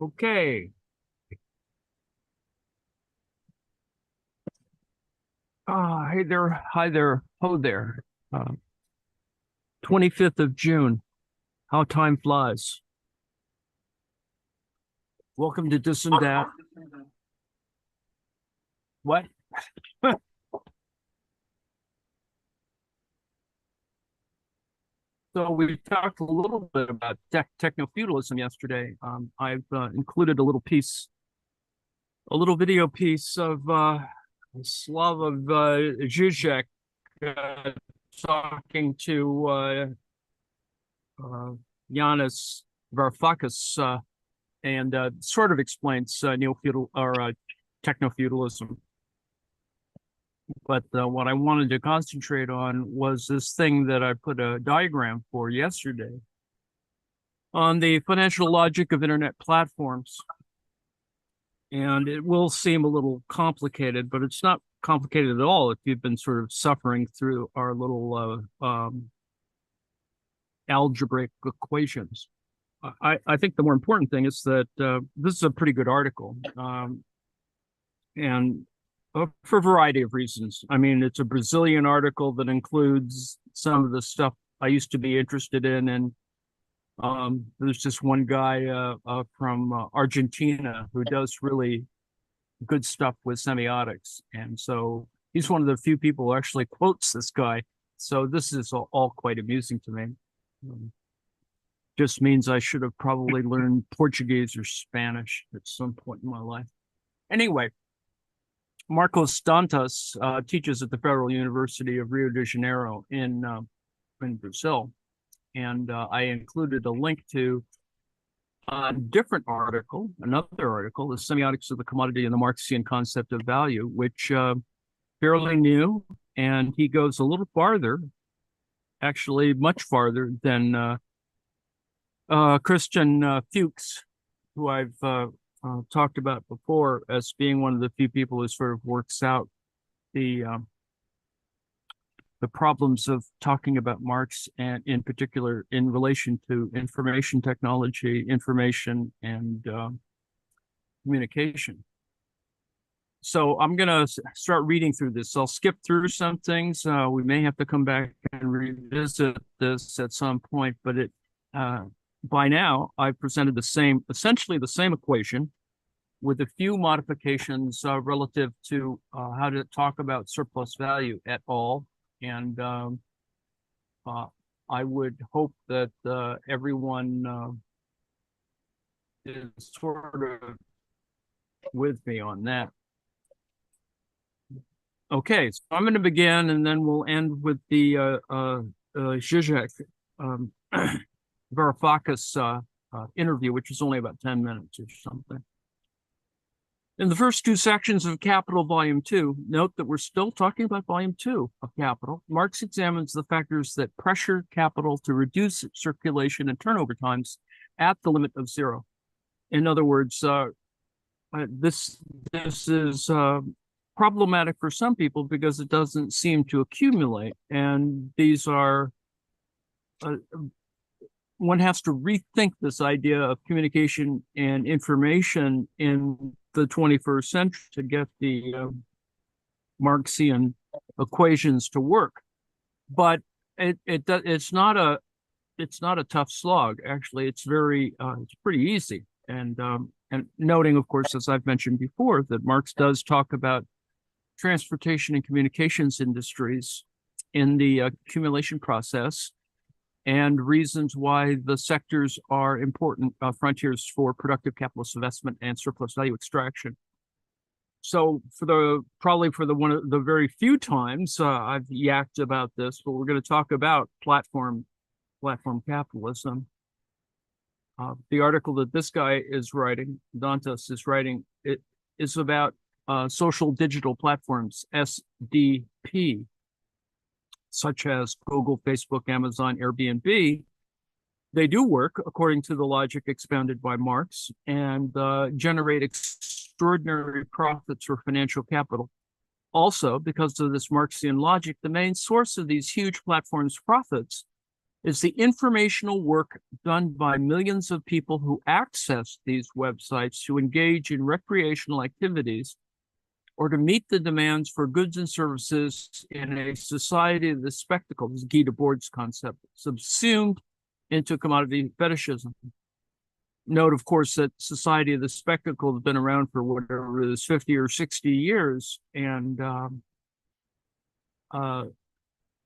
Okay. Hey there. Hi there. Ho there. 25th of June. How time flies. Welcome to This and That. What? So we talked a little bit about technofeudalism yesterday. I've included a little video piece of Slavoj Žižek uh, talking to Yanis Varoufakis and sort of explains neo-feudal or techno-feudalism. But what I wanted to concentrate on was this thing that I put a diagram for yesterday on the financial logic of internet platforms. And it will seem a little complicated, but it's not complicated at all if you've been sort of suffering through our little algebraic equations. I think the more important thing is that this is a pretty good article, and for a variety of reasons. I mean, it's a Brazilian article that includes some of the stuff I used to be interested in, and there's just one guy from Argentina who does really good stuff with semiotics, and so he's one of the few people who actually quotes this guy. So this is all quite amusing to me. Just means I should have probably learned Portuguese or Spanish at some point in my life. Anyway, Marcos Dantas teaches at the Federal University of Rio de Janeiro in Brazil, and I included a link to a different article, another article, The Semiotics of the Commodity and the Marxian Concept of Value, which fairly new, and he goes a little farther, actually much farther than Christian Fuchs, who I've talked about before as being one of the few people who sort of works out the problems of talking about Marx, and in particular in relation to information technology, information, and communication. So I'm going to start reading through this. I'll skip through some things. We may have to come back and revisit this at some point, but by now I've presented essentially the same equation with a few modifications relative to how to talk about surplus value at all. And I would hope that everyone is sort of with me on that. Okay, so I'm going to begin, and then we'll end with the Žižek Varoufakis interview, which is only about 10 minutes or something. In the first two sections of Capital Volume 2, note that we're still talking about Volume 2 of Capital. Marx examines the factors that pressure capital to reduce circulation and turnover times at the limit of zero. In other words, this is problematic for some people because it doesn't seem to accumulate, and these are one has to rethink this idea of communication and information in the 21st century to get the Marxian equations to work. But it's not a tough slog. Actually, it's pretty easy. And noting, of course, as I've mentioned before, that Marx does talk about transportation and communications industries in the accumulation process, and reasons why the sectors are important frontiers for productive capitalist investment and surplus value extraction. So probably for one of the very few times I've yacked about this, but we're going to talk about platform capitalism. The article that this guy is writing, Dantas is writing, it is about social digital platforms, SDP, such as Google, Facebook, Amazon, Airbnb. They do work according to the logic expounded by Marx and generate extraordinary profits for financial capital. Also, because of this Marxian logic, the main source of these huge platforms' profits is the informational work done by millions of people who access these websites to engage in recreational activities or to meet the demands for goods and services in a society of the spectacle. This is Guy Debord's concept, subsumed into commodity fetishism. Note, of course, that society of the spectacle has been around for whatever it is, 50 or 60 years, and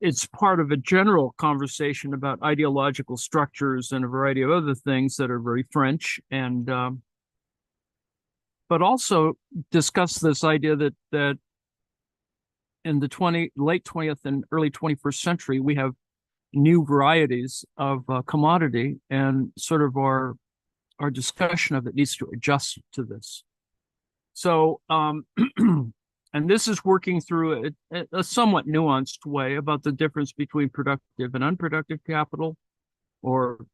it's part of a general conversation about ideological structures and a variety of other things that are very French, and but also discuss this idea that in the late 20th and early 21st century, we have new varieties of commodity, and sort of our discussion of it needs to adjust to this. So, and this is working through a somewhat nuanced way about the difference between productive and unproductive capital, or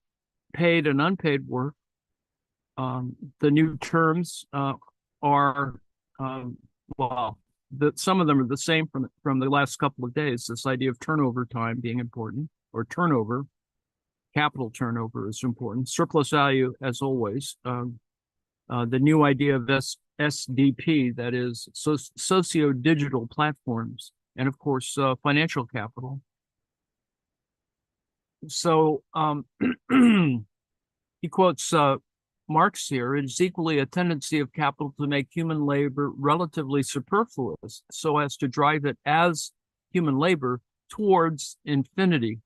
paid and unpaid work. The new terms are, well, some of them are the same from the last couple of days. This idea of turnover time being important, or turnover, capital turnover is important. Surplus value, as always. The new idea of SDP, that is socio-digital platforms, and of course, financial capital. So he quotes Marx here: "It is equally a tendency of capital to make human labor relatively superfluous, so as to drive it as human labor towards infinity."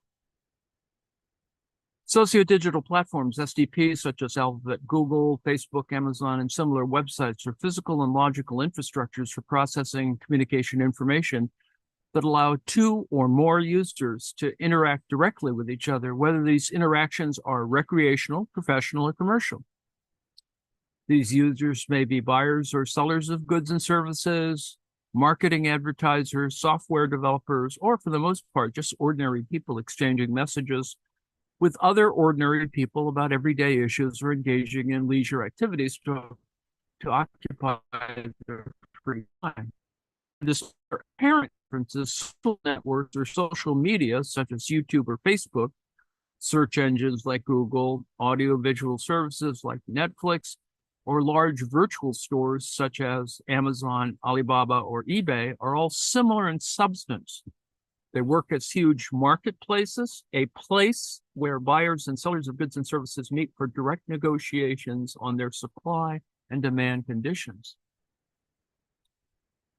Socio-digital platforms, SDPs, such as Alphabet, Google, Facebook, Amazon, and similar websites, are physical and logical infrastructures for processing communication information that allow two or more users to interact directly with each other, whether these interactions are recreational, professional, or commercial. These users may be buyers or sellers of goods and services, marketing advertisers, software developers, or for the most part, just ordinary people exchanging messages with other ordinary people about everyday issues, or engaging in leisure activities to occupy their free time. This apparent differences, social networks or social media, such as YouTube or Facebook, search engines like Google, audiovisual services like Netflix, or large virtual stores such as Amazon, Alibaba, or eBay, are all similar in substance. They work as huge marketplaces, a place where buyers and sellers of goods and services meet for direct negotiations on their supply and demand conditions.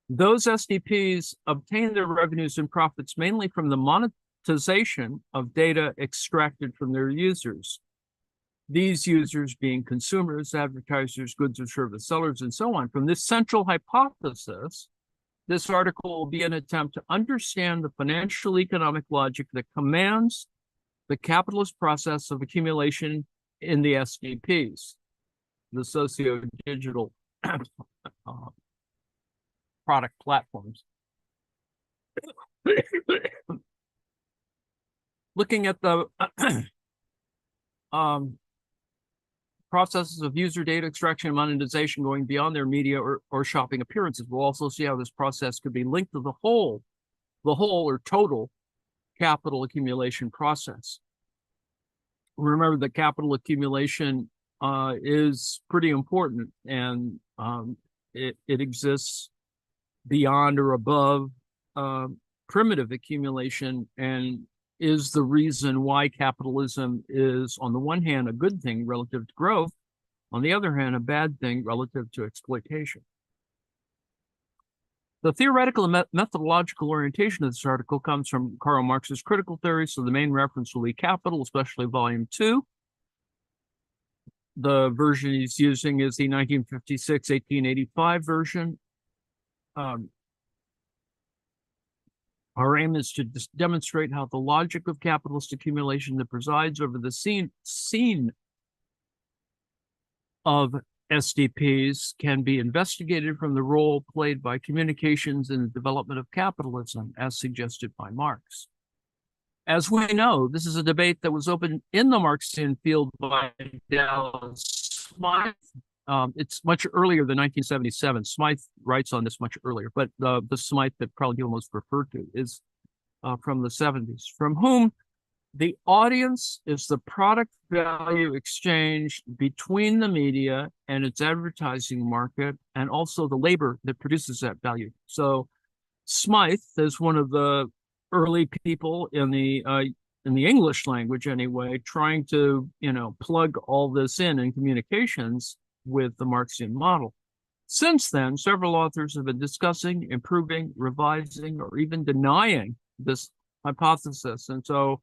Those SDPs obtain their revenues and profits mainly from the monetization of data extracted from their users. These users being consumers, advertisers, goods or service sellers, and so on. From this central hypothesis, this article will be an attempt to understand the financial economic logic that commands the capitalist process of accumulation in the SDPs, the socio-digital product platforms. Looking at the processes of user data extraction and monetization going beyond their media or shopping appearances. We'll also see how this process could be linked to the whole or total capital accumulation process. Remember that capital accumulation is pretty important, and it exists beyond or above primitive accumulation, and is the reason why capitalism is, on the one hand, a good thing relative to growth, on the other hand, a bad thing relative to exploitation. The theoretical and methodological orientation of this article comes from Karl Marx's critical theory, so the main reference will be Capital, especially Volume 2. The version he's using is the 1956-1885 version. Our aim is to demonstrate how the logic of capitalist accumulation that presides over the scene of SDPs can be investigated from the role played by communications in the development of capitalism, as suggested by Marx. As we know, this is a debate that was opened in the Marxian field by Dallas Smythe. It's much earlier than 1977. Smythe writes on this much earlier, but the Smythe that probably people most refer to is from the 70s, from whom The audience is the product value exchange between the media and its advertising market, and also the labor that produces that value. So Smythe is one of the early people in the English language anyway, trying to, plug all this in communications with the Marxian model. Since then, several authors have been discussing, improving, revising, or even denying this hypothesis. And so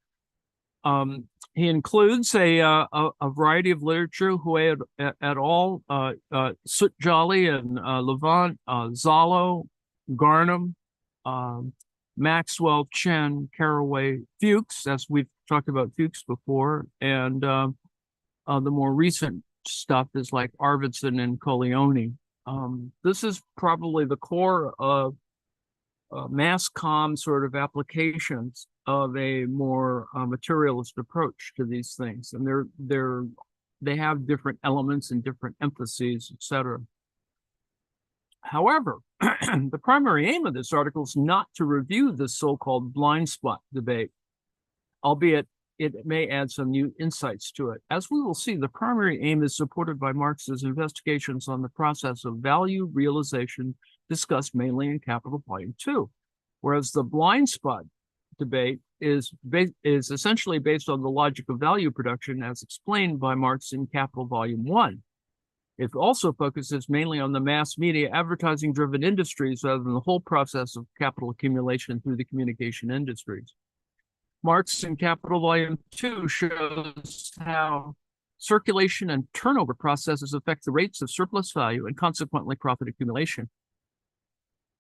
he includes a variety of literature, Huey et al., Sutjali and Levant, Zalo, Garnham, Maxwell, Chen, Caraway, Fuchs, as we've talked about Fuchs before, and the more recent stuff is like Arvidsson and Colleoni. This is probably the core of mass comm sort of applications of a more materialist approach to these things, and they have different elements and different emphases, etc. However, the primary aim of this article is not to review the so-called blind spot debate, albeit it may add some new insights to it. As we will see, the primary aim is supported by Marx's investigations on the process of value realization discussed mainly in Capital Volume 2, whereas the blind spot debate is essentially based on the logic of value production as explained by Marx in Capital Volume 1. It also focuses mainly on the mass media advertising-driven industries rather than the whole process of capital accumulation through the communication industries. Marx in Capital Volume 2 shows how circulation and turnover processes affect the rates of surplus value and consequently profit accumulation.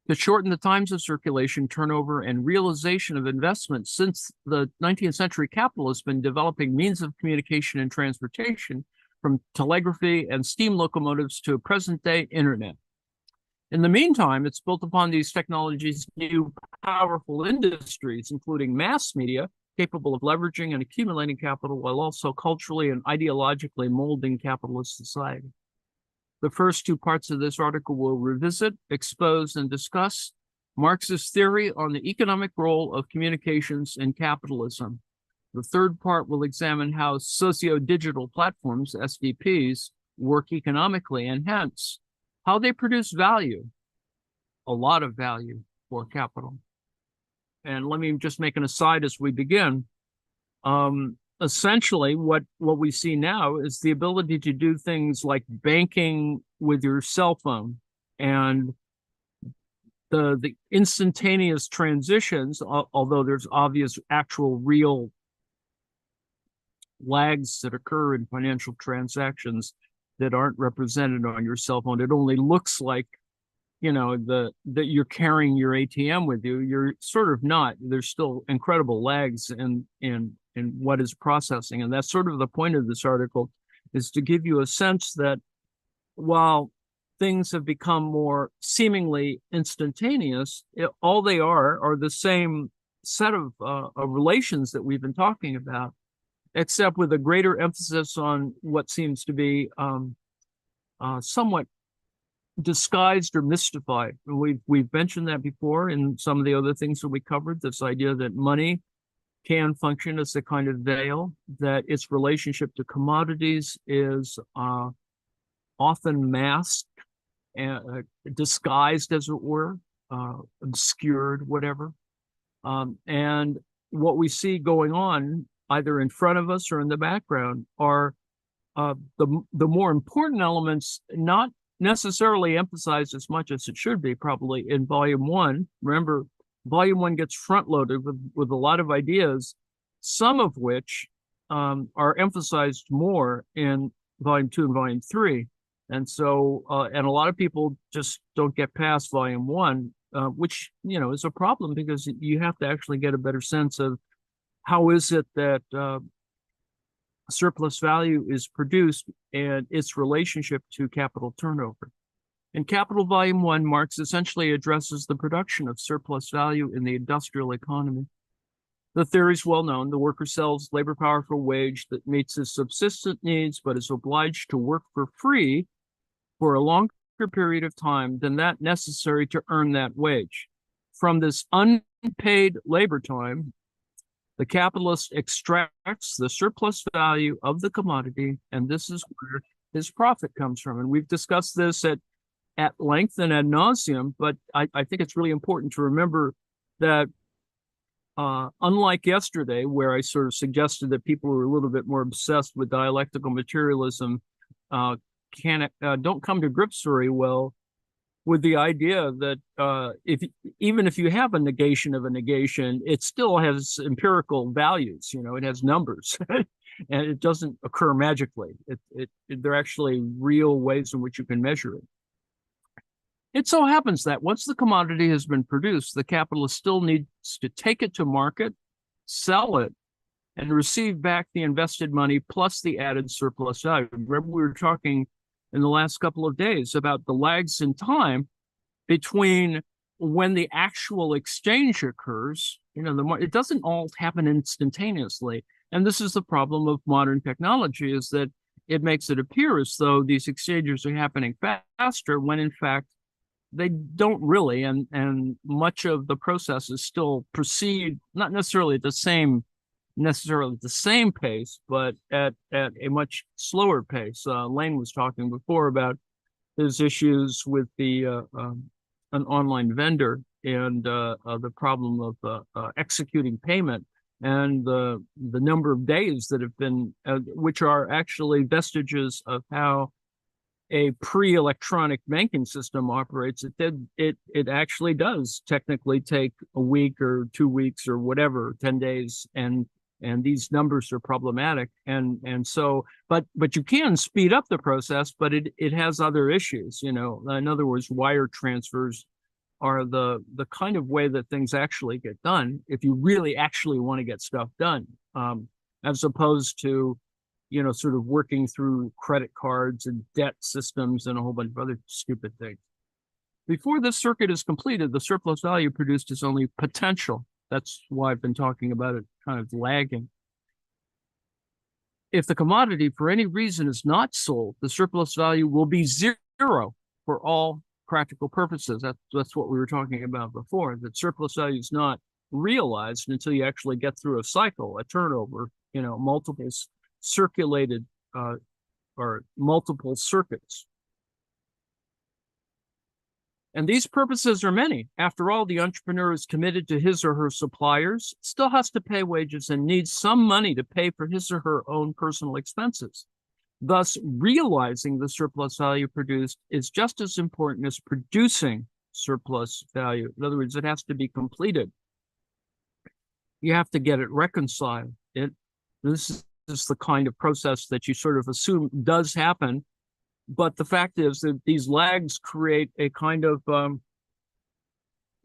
To shorten the times of circulation, turnover, and realization of investments since the 19th century, capital has been developing means of communication and transportation from telegraphy and steam locomotives to present-day internet. In the meantime, it's built upon these technologies new powerful industries, including mass media, capable of leveraging and accumulating capital while also culturally and ideologically molding capitalist society. The first two parts of this article will revisit, expose, and discuss Marx's theory on the economic role of communications in capitalism. The third part will examine how socio-digital platforms, SDPs, work economically and hence how they produce value, a lot of value for capital. And let me just make an aside as we begin. Essentially, what we see now is the ability to do things like banking with your cell phone and the instantaneous transitions, although there's obvious actual real lags that occur in financial transactions that aren't represented on your cell phone. It only looks like, that you're carrying your ATM with you. You're sort of not. There's still incredible lags in what is processing. And that's sort of the point of this article, is to give you a sense that while things have become more seemingly instantaneous, all they are the same set of relations that we've been talking about, except with a greater emphasis on what seems to be somewhat disguised or mystified. We've mentioned that before in some of the other things that we covered, this idea that money can function as a kind of veil, that its relationship to commodities is often masked, disguised, as it were, obscured, whatever. And what we see going on either in front of us or in the background are the more important elements, not necessarily emphasized as much as it should be probably in Volume 1. Remember, Volume 1 gets front-loaded with a lot of ideas, some of which are emphasized more in Volume 2 and Volume 3. And so, and a lot of people just don't get past Volume 1, which, is a problem because you have to actually get a better sense of how is it that surplus value is produced and its relationship to capital turnover. In Capital Volume 1, Marx essentially addresses the production of surplus value in the industrial economy. The theory is well known. The worker sells labor power for a wage that meets his subsistence needs, but is obliged to work for free for a longer period of time than that necessary to earn that wage. From this unpaid labor time, The capitalist extracts the surplus value of the commodity, and this is where his profit comes from. And we've discussed this at length and ad nauseum, but I think it's really important to remember that unlike yesterday, where I sort of suggested that people were a little bit more obsessed with dialectical materialism, don't come to grips very well with the idea that even if you have a negation of a negation, it still has empirical values. It has numbers, and it doesn't occur magically. They're actually real ways in which you can measure it. It so happens that once the commodity has been produced, the capitalist still needs to take it to market, sell it, and receive back the invested money plus the added surplus value. Remember, we were talking in the last couple of days about the lags in time between when the actual exchange occurs. It doesn't all happen instantaneously. And this is the problem of modern technology, is that it makes it appear as though these exchanges are happening faster when in fact they don't really, and much of the processes still proceed not necessarily at the same pace, but at a much slower pace. Lane was talking before about his issues with an online vendor and the problem of executing payment, and the number of days that have been, which are actually vestiges of how a pre-electronic banking system operates. It actually does technically take a week or 2 weeks or whatever, 10 days, and these numbers are problematic. And so, but you can speed up the process, but it has other issues. In other words, wire transfers are the kind of way that things actually get done if you really actually want to get stuff done, as opposed to sort of working through credit cards and debt systems and a whole bunch of other stupid things. Before this circuit is completed, the surplus value produced is only potential. That's why I've been talking about it kind of lagging. If the commodity for any reason is not sold, the surplus value will be zero for all practical purposes. That's what we were talking about before, that surplus value is not realized until you actually get through a cycle, a turnover, multiples circulated or multiple circuits. And these purposes are many. After all, the entrepreneur is committed to his or her suppliers, still has to pay wages, and needs some money to pay for his or her own personal expenses. Thus, realizing the surplus value produced is just as important as producing surplus value. In other words, it has to be completed. You have to get it reconciled. This is the kind of process that you sort of assume does happen. But the fact is that these lags create a kind of, a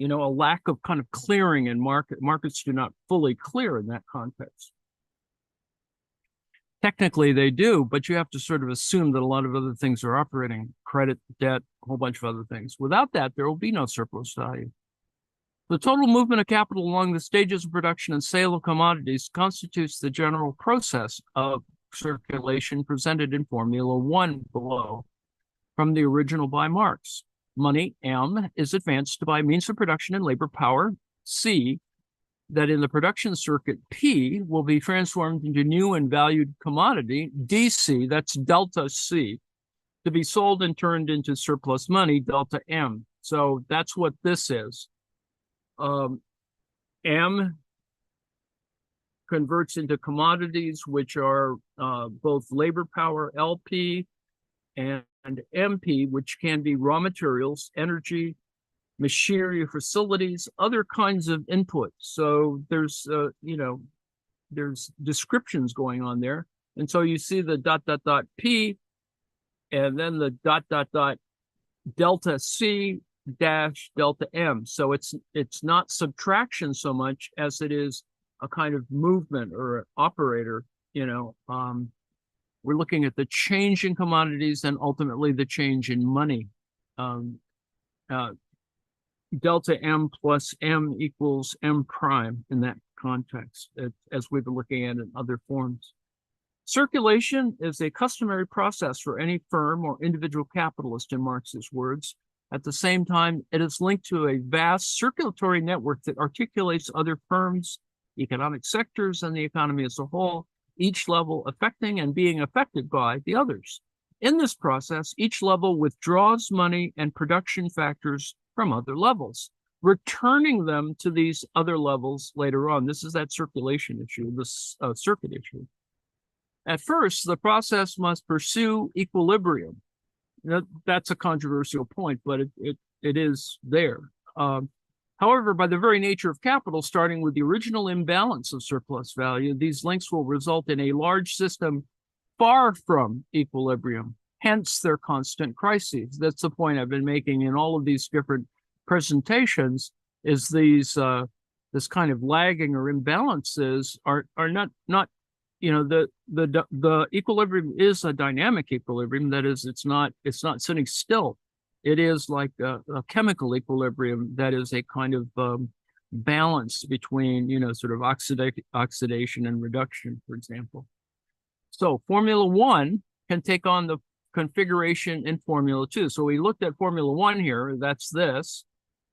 lack of kind of clearing in market. Markets do not fully clear in that context. Technically, they do, but you have to sort of assume that a lot of other things are operating, credit, debt, a whole bunch of other things. Without that, there will be no surplus value. The total movement of capital along the stages of production and sale of commodities constitutes the general process of circulation presented in Formula 1 below from the original by Marx. Money, M, is advanced by means of production and labor power, C, that in the production circuit, P, will be transformed into new and valued commodity, DC, that's delta C, to be sold and turned into surplus money, delta M. So that's what this is. M converts into commodities, which are both labor power, LP, and MP, which can be raw materials, energy, machinery, facilities, other kinds of input. So there's, there's descriptions going on there. And so you see the ... P, and then the ... delta C dash delta M. So it's not subtraction so much as it is a kind of movement or an operator. We're looking at the change in commodities and ultimately the change in money. Delta M plus M equals M prime in that context, as we've been looking at in other forms. Circulation is a customary process for any firm or individual capitalist, in Marx's words. At the same time, it is linked to a vast circulatory network that articulates other firms economic sectors, and the economy as a whole, each level affecting and being affected by the others. In this process, each level withdraws money and production factors from other levels, returning them to these other levels later on. This is that circulation issue, this circuit issue. At first, the process must pursue equilibrium. That's a controversial point, but it is there. However, by the very nature of capital, starting with the original imbalance of surplus value, these links will result in a large system far from equilibrium, hence their constant crises. That's the point I've been making in all of these different presentations, is these this kind of lagging or imbalances are not the equilibrium is a dynamic equilibrium. That is, it's not sitting still. It is like a chemical equilibrium that is a kind of balance between, sort of oxidation and reduction, for example. So Formula 1 can take on the configuration in Formula 2. So we looked at Formula 1 here, that's this,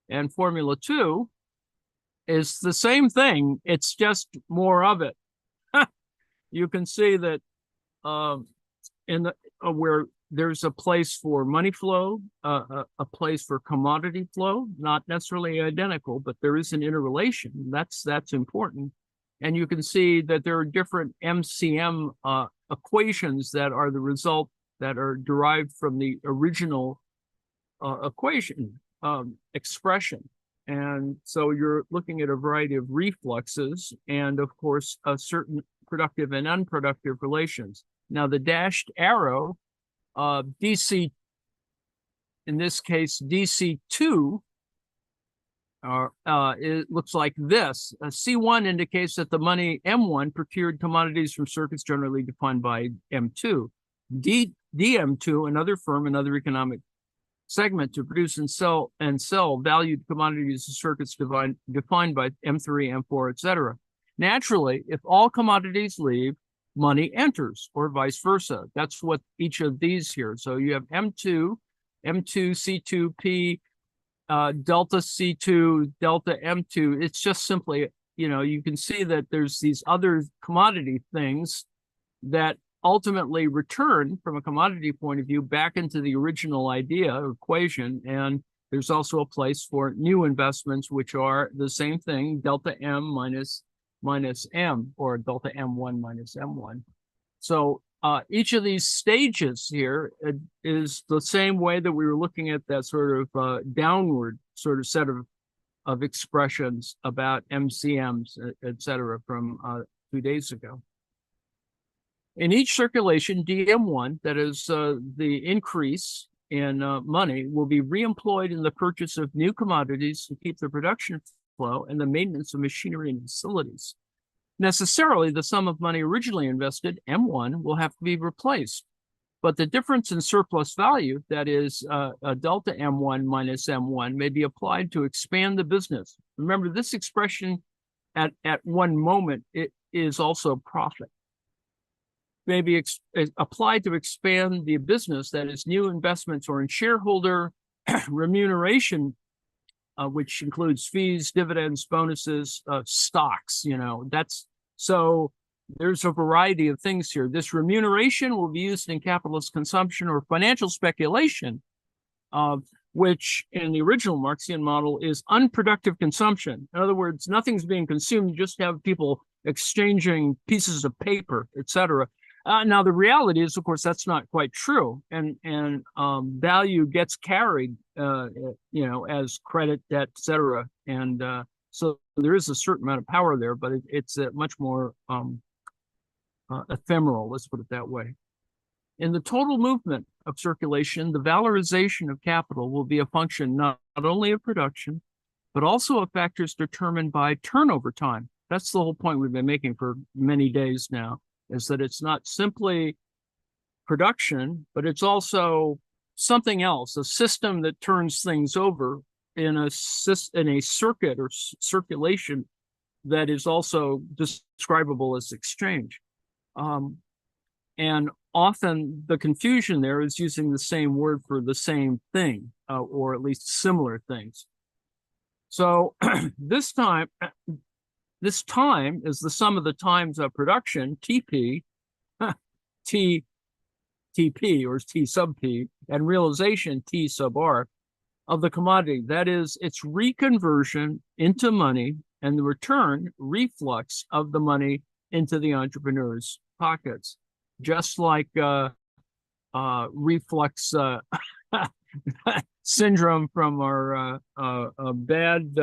and Formula 2 is the same thing, it's just more of it. You can see that where there's a place for money flow, a place for commodity flow, not necessarily identical, but there is an interrelation. That's important. And you can see that there are different MCM equations that are the result that are derived from the original equation expression. And so you're looking at a variety of refluxes and, of course, a certain productive and unproductive relations. Now, the dashed arrow, DC, in this case, DC2, it looks like this. C1 indicates that the money M1 procured commodities from circuits generally defined by M2. DM2, another firm, another economic segment to produce and sell valued commodities and circuits defined by M3, M4, etc. Naturally, if all commodities leave, money enters, or vice versa. That's what each of these here. So you have M2, C2, delta C2, delta M2. It's just simply, you can see that there's these other commodity things that ultimately return from a commodity point of view back into the original idea or equation. And there's also a place for new investments, which are the same thing, delta M minus M, or delta M1 minus M1. So each of these stages here is the same way that we were looking at that sort of downward sort of set of expressions about MCMs, et cetera, from 2 days ago. In each circulation, DM1, that is the increase in money, will be reemployed in the purchase of new commodities to keep the production flow and the maintenance of machinery and facilities. Necessarily, the sum of money originally invested, M1, will have to be replaced. But the difference in surplus value, that is a delta M1 minus M1, may be applied to expand the business. Remember, this expression at one moment, it is also profit. May be applied to expand the business, that is new investments or in shareholder remuneration, which includes fees, dividends, bonuses, stocks, so there's a variety of things here. This remuneration will be used in capitalist consumption or financial speculation, which in the original Marxian model is unproductive consumption. In other words, nothing's being consumed, you just have people exchanging pieces of paper, etc. Now, the reality is, of course, that's not quite true, and value gets carried, as credit, debt, etc. And so there is a certain amount of power there, but it's much more ephemeral. Let's put it that way. In the total movement of circulation, the valorization of capital will be a function not only of production, but also of factors determined by turnover time. That's the whole point we've been making for many days now, is that it's not simply production, but it's also something else, a system that turns things over in a circuit or circulation that is also describable as exchange. And often the confusion there is using the same word for the same thing, or at least similar things. So this time, This time is the sum of the times of production, TP, T, TP, or T sub P, and realization, T sub R, of the commodity. That is, its reconversion into money and the return, reflux of the money into the entrepreneur's pockets. Just like reflux syndrome from our bad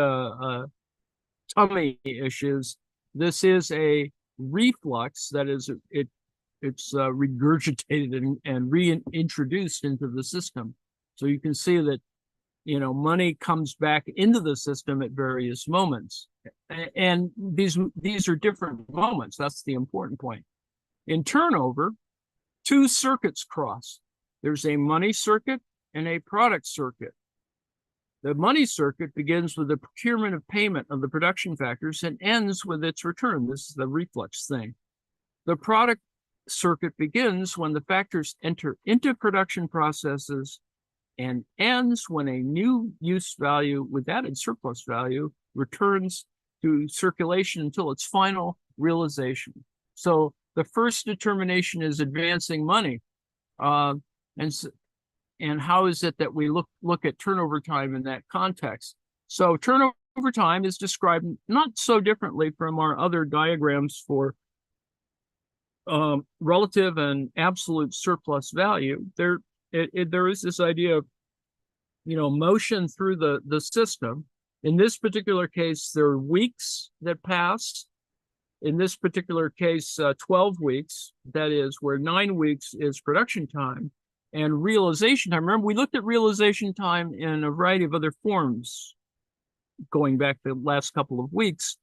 tummy issues. This is a reflux, that is, it's regurgitated and reintroduced into the system. So you can see that, you know, money comes back into the system at various moments, and these are different moments. That's the important point. In turnover, two circuits cross. There's a money circuit and a product circuit. The money circuit begins with the procurement of payment of the production factors and ends with its return. This is the reflex thing. The product circuit begins when the factors enter into production processes and ends when a new use value with added surplus value returns to circulation until its final realization. So the first determination is advancing money. And how is it that we look at turnover time in that context? So turnover time is described not so differently from our other diagrams for relative and absolute surplus value. There is this idea of, you know, motion through the system. In this particular case, there are weeks that pass. In this particular case, 12 weeks, that is, where 9 weeks is production time. And realization time, remember, we looked at realization time in a variety of other forms going back the last couple of weeks.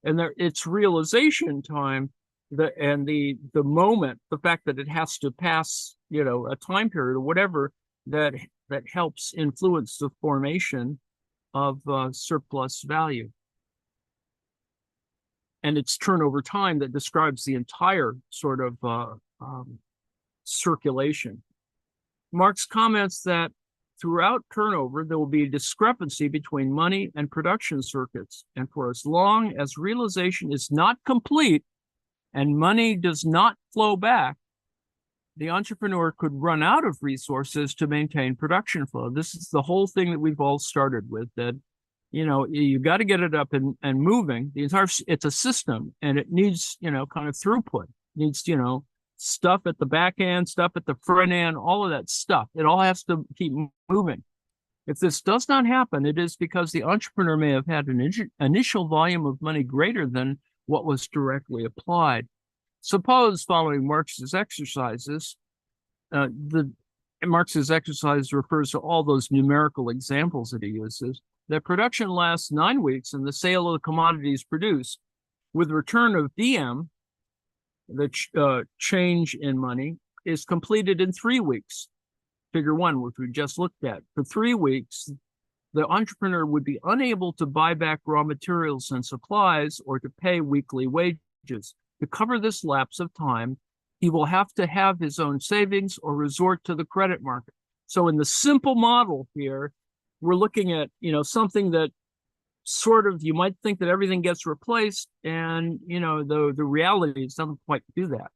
And it's realization time, the moment, the fact that it has to pass, you know, a time period or whatever, that helps influence the formation of surplus value. And it's turnover time that describes the entire sort of circulation. Marx comments that throughout turnover, there will be a discrepancy between money and production circuits. And for as long as realization is not complete and money does not flow back, the entrepreneur could run out of resources to maintain production flow. This is the whole thing that we've all started with, that, you know, you got to get it up and moving. It's a system, and it needs, you know, kind of throughput. It needs, you know, stuff at the back end, stuff at the front end, all of that stuff. It all has to keep moving. If this does not happen, it is because the entrepreneur may have had an initial volume of money greater than what was directly applied. Suppose, following Marx's exercises, Marx's exercise refers to all those numerical examples that he uses, that production lasts 9 weeks and the sale of the commodities produced, with return of DM, the change in money, is completed in 3 weeks. Figure 1, which we just looked at. For 3 weeks, the entrepreneur would be unable to buy back raw materials and supplies or to pay weekly wages. To cover this lapse of time, he will have to have his own savings or resort to the credit market. So in the simple model here, we're looking at, you know, something that sort of, you might think that everything gets replaced, and, you know, the reality is doesn't quite do that.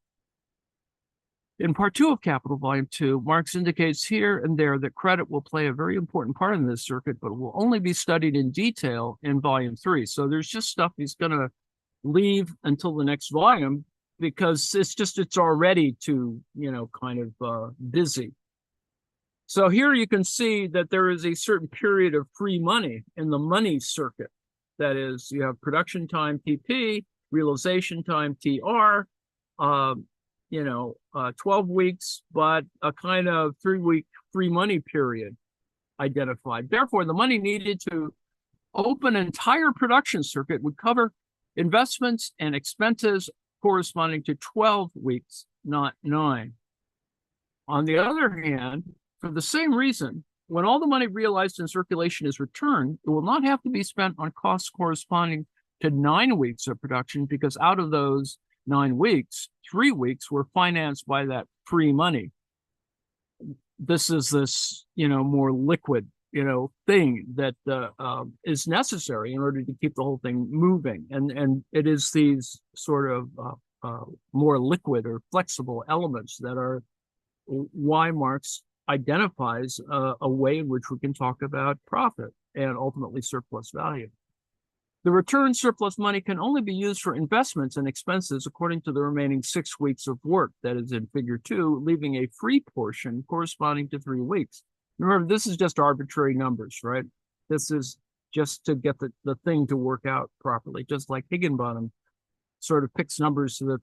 In part 2 of Capital Volume 2, Marx indicates here and there that credit will play a very important part in this circuit, but will only be studied in detail in Volume 3. So there's just stuff he's going to leave until the next volume, because it's already too, you know, kind of busy. So here you can see that there is a certain period of free money in the money circuit. That is, you have production time, TP, realization time, TR, 12 weeks, but a kind of 3-week free money period identified. Therefore, the money needed to open an entire production circuit would cover investments and expenses corresponding to 12 weeks, not 9. On the other hand, for the same reason, when all the money realized in circulation is returned, it will not have to be spent on costs corresponding to 9 weeks of production, because out of those 9 weeks, 3 weeks were financed by that free money. This is more liquid thing that is necessary in order to keep the whole thing moving. And it is these sort of more liquid or flexible elements that are why Marx identifies a way in which we can talk about profit and ultimately surplus value. The return surplus money can only be used for investments and expenses according to the remaining 6 weeks of work, that is in figure 2, leaving a free portion corresponding to 3 weeks. Remember, this is just arbitrary numbers, right? This is just to get the thing to work out properly, just like Higginbottom sort of picks numbers so that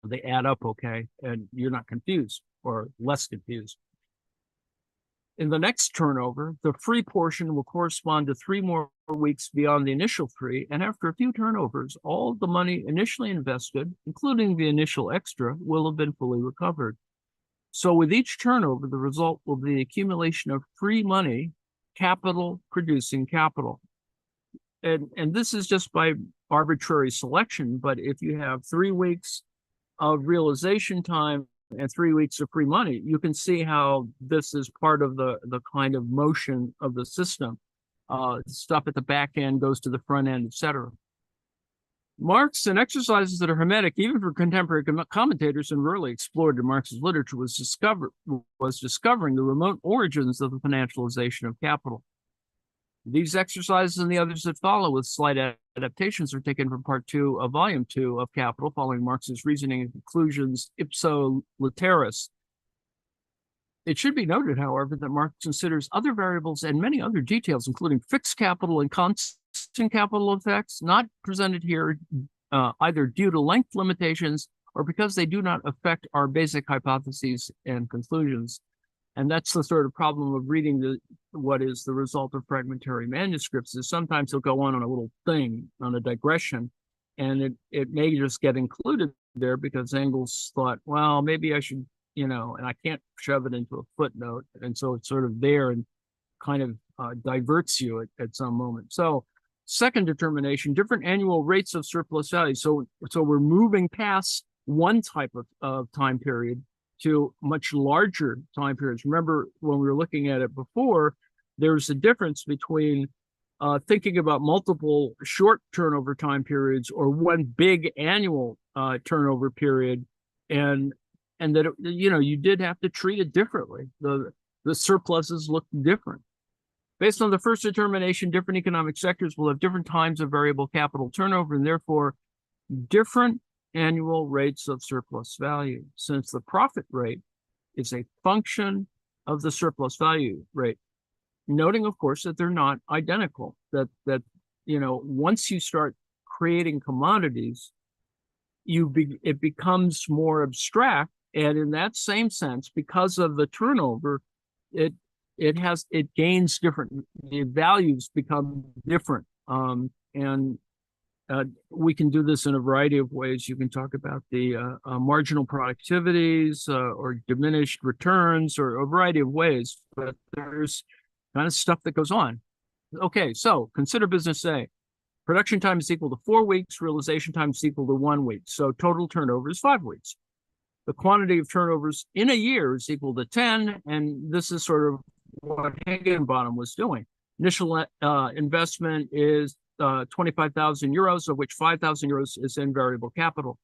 they add up okay, and you're not confused or less confused. In the next turnover, the free portion will correspond to 3 more weeks beyond the initial 3, and after a few turnovers, all the money initially invested, including the initial extra, will have been fully recovered. So with each turnover, the result will be the accumulation of free money, capital producing capital. And this is just by arbitrary selection, but if you have 3 weeks of realization time and 3 weeks of free money, you can see how this is part of the kind of motion of the system. Stuff at the back end goes to the front end, etc. Marx, and exercises that are hermetic, even for contemporary commentators and rarely explored in Marx's literature, was discovering the remote origins of the financialization of capital. These exercises and the others that follow with slight adaptations are taken from part 2 of volume 2 of Capital, following Marx's reasoning and conclusions ipso literis. It should be noted, however, that Marx considers other variables and many other details, including fixed capital and constant capital effects, not presented here either due to length limitations or because they do not affect our basic hypotheses and conclusions. And that's the sort of problem of reading what is the result of fragmentary manuscripts, is sometimes they'll go on a little thing, on a digression, and it may just get included there because Engels thought, well, maybe I should, and I can't shove it into a footnote. And so it's sort of there and kind of diverts you at some moment. So second determination, different annual rates of surplus value. So we're moving past one type of time period to much larger time periods. Remember, when we were looking at it before, there's a difference between thinking about multiple short turnover time periods or one big annual turnover period, and that you did have to treat it differently. The surpluses look different. Based on the first determination, different economic sectors will have different times of variable capital turnover and therefore different annual rates of surplus value, since the profit rate is a function of the surplus value rate. Noting, of course, that they're not identical, that once you start creating commodities, it becomes more abstract. And in that same sense, because of the turnover, it gains different, the values become different. We can do this in a variety of ways. You can talk about the marginal productivities or diminished returns, or a variety of ways, but there's kind of stuff that goes on. Okay, so consider business A. Production time is equal to 4 weeks, realization time is equal to 1 week. So total turnover is 5 weeks. The quantity of turnovers in a year is equal to 10, and this is sort of what Higginbottom was doing. Initial investment is 25,000 euros, of which 5,000 euros is in variable capital.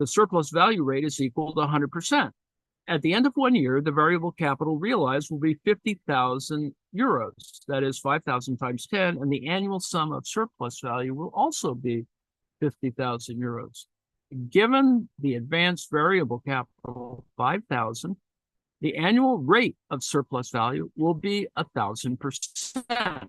The surplus value rate is equal to 100%. At the end of 1 year, the variable capital realized will be 50,000 euros. That is 5,000 times 10, and the annual sum of surplus value will also be 50,000 euros. Given the advanced variable capital, 5,000, the annual rate of surplus value will be 1,000%.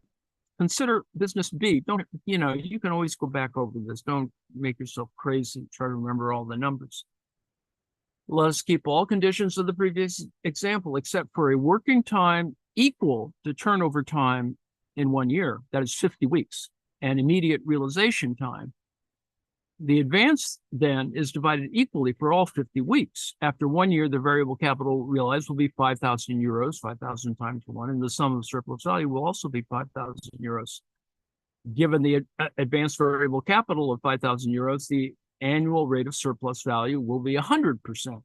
Consider business B. You can always go back over this. Don't make yourself crazy. Try to remember all the numbers. Let us keep all conditions of the previous example, except for a working time equal to turnover time in 1 year. That is 50 weeks, and immediate realization time. The advance then is divided equally for all 50 weeks. After 1 year, the variable capital realized will be 5,000 euros, 5,000 times 1, and the sum of surplus value will also be 5,000 euros. Given the advanced variable capital of 5,000 euros, the annual rate of surplus value will be 100%.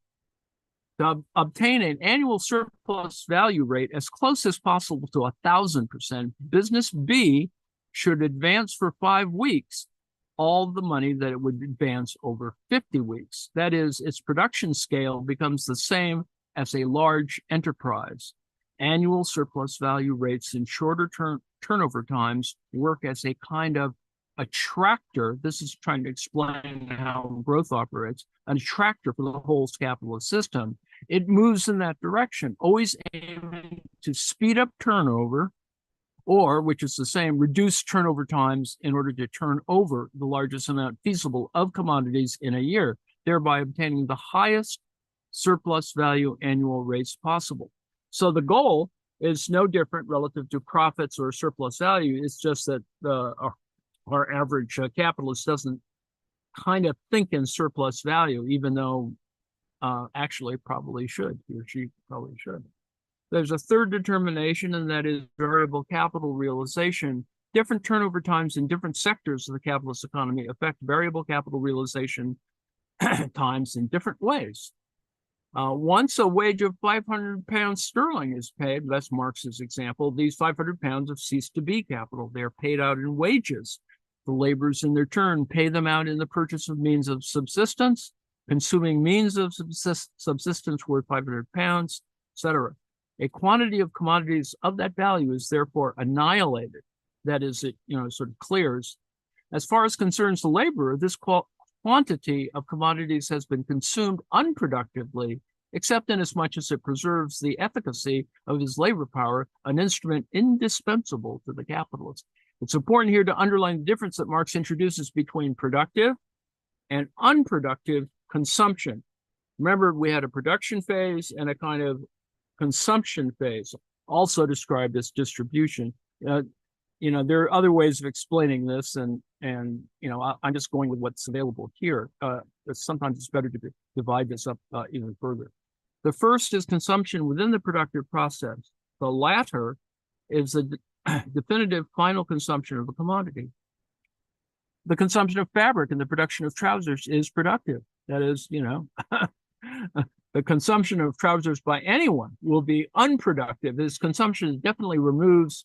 To obtain an annual surplus value rate as close as possible to 1,000%, business B should advance for 5 weeks all the money that it would advance over 50 weeks. That is, its production scale becomes the same as a large enterprise. Annual surplus value rates in shorter turnover times work as a kind of attractor. This is trying to explain how growth operates, an attractor for the whole capitalist system. It moves in that direction, always aiming to speed up turnover, or, which is the same, reduce turnover times in order to turn over the largest amount feasible of commodities in a year, thereby obtaining the highest surplus value annual rates possible. So the goal is no different relative to profits or surplus value. It's just that our average capitalist doesn't kind of think in surplus value, even though actually probably should. He or she probably should. There's a third determination, and that is variable capital realization. Different turnover times in different sectors of the capitalist economy affect variable capital realization times in different ways. Once a wage of 500 pounds sterling is paid, that's Marx's example, these 500 pounds have ceased to be capital. They are paid out in wages. The laborers in their turn pay them out in the purchase of means of subsistence, consuming means of subsistence worth 500 pounds, etc. A quantity of commodities of that value is therefore annihilated. That is, it sort of clears. As far as concerns the laborer, this quantity of commodities has been consumed unproductively, except in as much as it preserves the efficacy of his labor power, an instrument indispensable to the capitalist. It's important here to underline the difference that Marx introduces between productive and unproductive consumption. Remember, we had a production phase and a kind of consumption phase, also described as distribution. There are other ways of explaining this, and I'm just going with what's available here. Sometimes it's better to divide this up even further. The first is consumption within the productive process. The latter is the definitive final consumption of a commodity. The consumption of fabric and the production of trousers is productive. That is, the consumption of trousers by anyone will be unproductive. This consumption definitely moves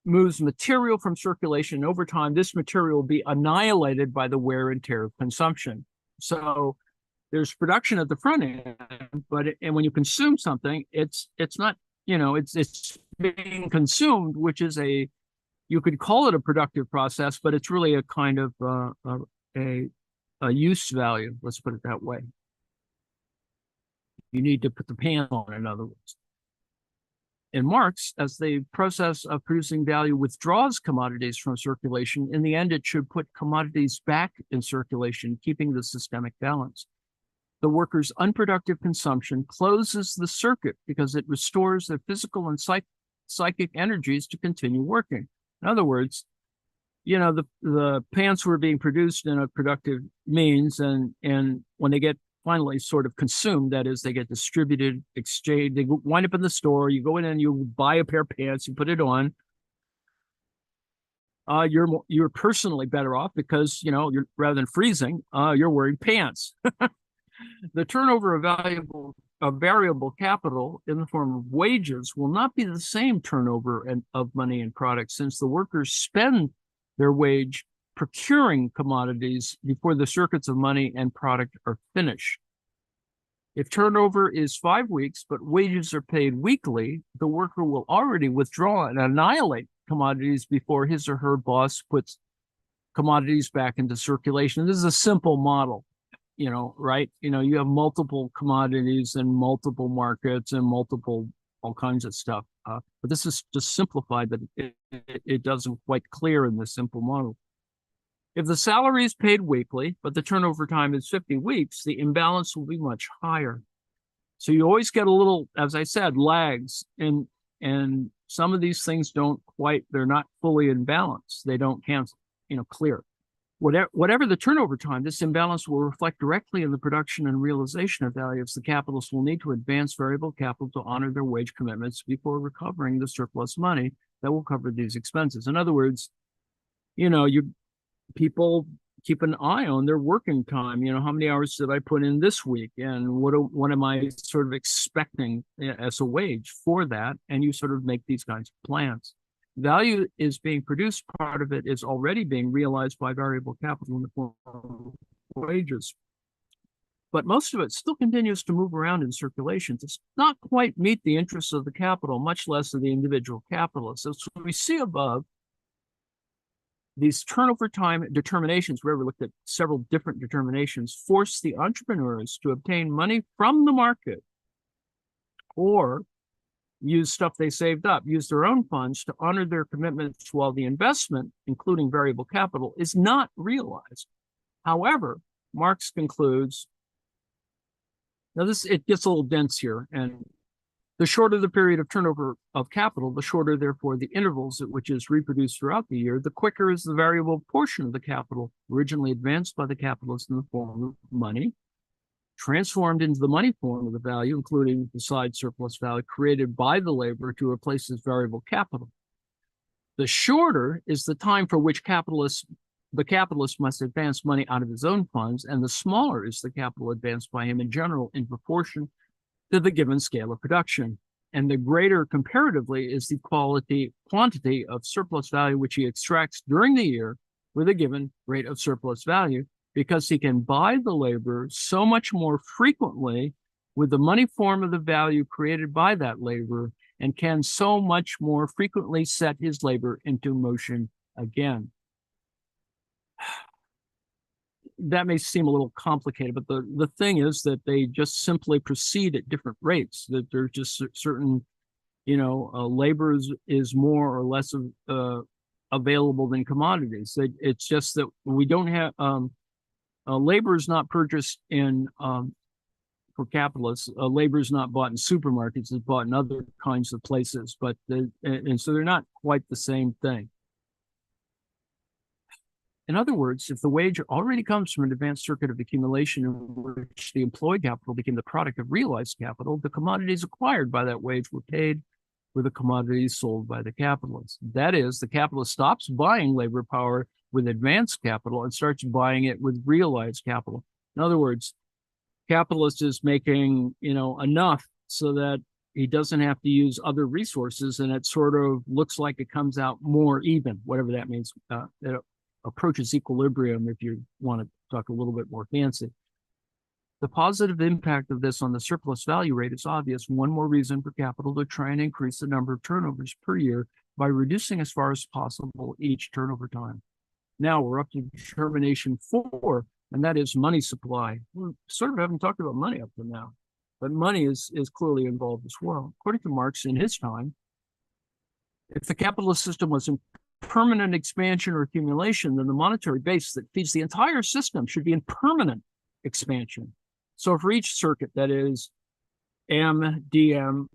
material from circulation. Over time, this material will be annihilated by the wear and tear of consumption. So there's production at the front end, and when you consume something, it's not, it's being consumed, which is you could call it a productive process, but it's really a kind of a use value. Let's put it that way. You need to put the pan on, in other words. In Marx, as the process of producing value withdraws commodities from circulation, in the end, it should put commodities back in circulation, keeping the systemic balance. The workers' unproductive consumption closes the circuit because it restores their physical and psychic energies to continue working. In other words, the pants were being produced in a productive means, and when they get finally sort of consumed, that is, they get distributed, exchanged, they wind up in the store, you go in and you buy a pair of pants, you put it on. You're personally better off because, you're, rather than freezing, you're wearing pants. The turnover of variable capital in the form of wages will not be the same turnover of money and products, since the workers spend their wage procuring commodities before the circuits of money and product are finished. If turnover is 5 weeks, but wages are paid weekly, the worker will already withdraw and annihilate commodities before his or her boss puts commodities back into circulation. This is a simple model, right? You have multiple commodities and multiple markets and all kinds of stuff. But this is just simplified, that it doesn't quite clear in this simple model. If the salary is paid weekly, but the turnover time is 50 weeks, the imbalance will be much higher. So you always get a little, as I said, lags, and some of these things they're not fully in balance. They don't cancel, clear. Whatever the turnover time, this imbalance will reflect directly in the production and realization of value, as the capitalists will need to advance variable capital to honor their wage commitments before recovering the surplus money that will cover these expenses. In other words, people keep an eye on their working time. How many hours did I put in this week, and what am I sort of expecting as a wage for that? And you sort of make these kinds of plans. Value is being produced. Part of it is already being realized by variable capital in the form of wages. But most of it still continues to move around in circulation. Does not quite meet the interests of the capital, much less of the individual capitalist. So we see above, these turnover time determinations, where we looked at several different determinations, force the entrepreneurs to obtain money from the market or use stuff they saved up, use their own funds to honor their commitments while the investment, including variable capital, is not realized. However, Marx concludes, now it gets a little dense here, and the shorter the period of turnover of capital, the shorter, therefore, the intervals at which it is reproduced throughout the year, the quicker is the variable portion of the capital originally advanced by the capitalist in the form of money, transformed into the money form of the value, including the side surplus value created by the labor to replace its variable capital. The shorter is the time for which the capitalist must advance money out of his own funds, and the smaller is the capital advanced by him in general in proportion to the given scale of production. And the greater comparatively is the quantity of surplus value which he extracts during the year with a given rate of surplus value, because he can buy the labor so much more frequently with the money form of the value created by that labor, and can so much more frequently set his labor into motion again. That may seem a little complicated, but the thing is that they just simply proceed at different rates, that there's just certain, labor is more or less available than commodities. It's just that we don't have, labor is not purchased for capitalists. Labor is not bought in supermarkets, it's bought in other kinds of places, and so they're not quite the same thing. In other words, if the wage already comes from an advanced circuit of accumulation in which the employed capital became the product of realized capital, the commodities acquired by that wage were paid with the commodities sold by the capitalist. That is, the capitalist stops buying labor power with advanced capital and starts buying it with realized capital. In other words, capitalist is making, enough so that he doesn't have to use other resources, and it sort of looks like it comes out more even, whatever that means. It approaches equilibrium, if you want to talk a little bit more fancy. The positive impact of this on the surplus value rate is obvious. One more reason for capital to try and increase the number of turnovers per year by reducing as far as possible each turnover time. Now we're up to determination 4, and that is money supply. We sort of haven't talked about money up to now, but money is clearly involved as well. According to Marx in his time, if the capitalist system was in permanent expansion or accumulation, then the monetary base that feeds the entire system should be in permanent expansion. So for each circuit, that is M, dm,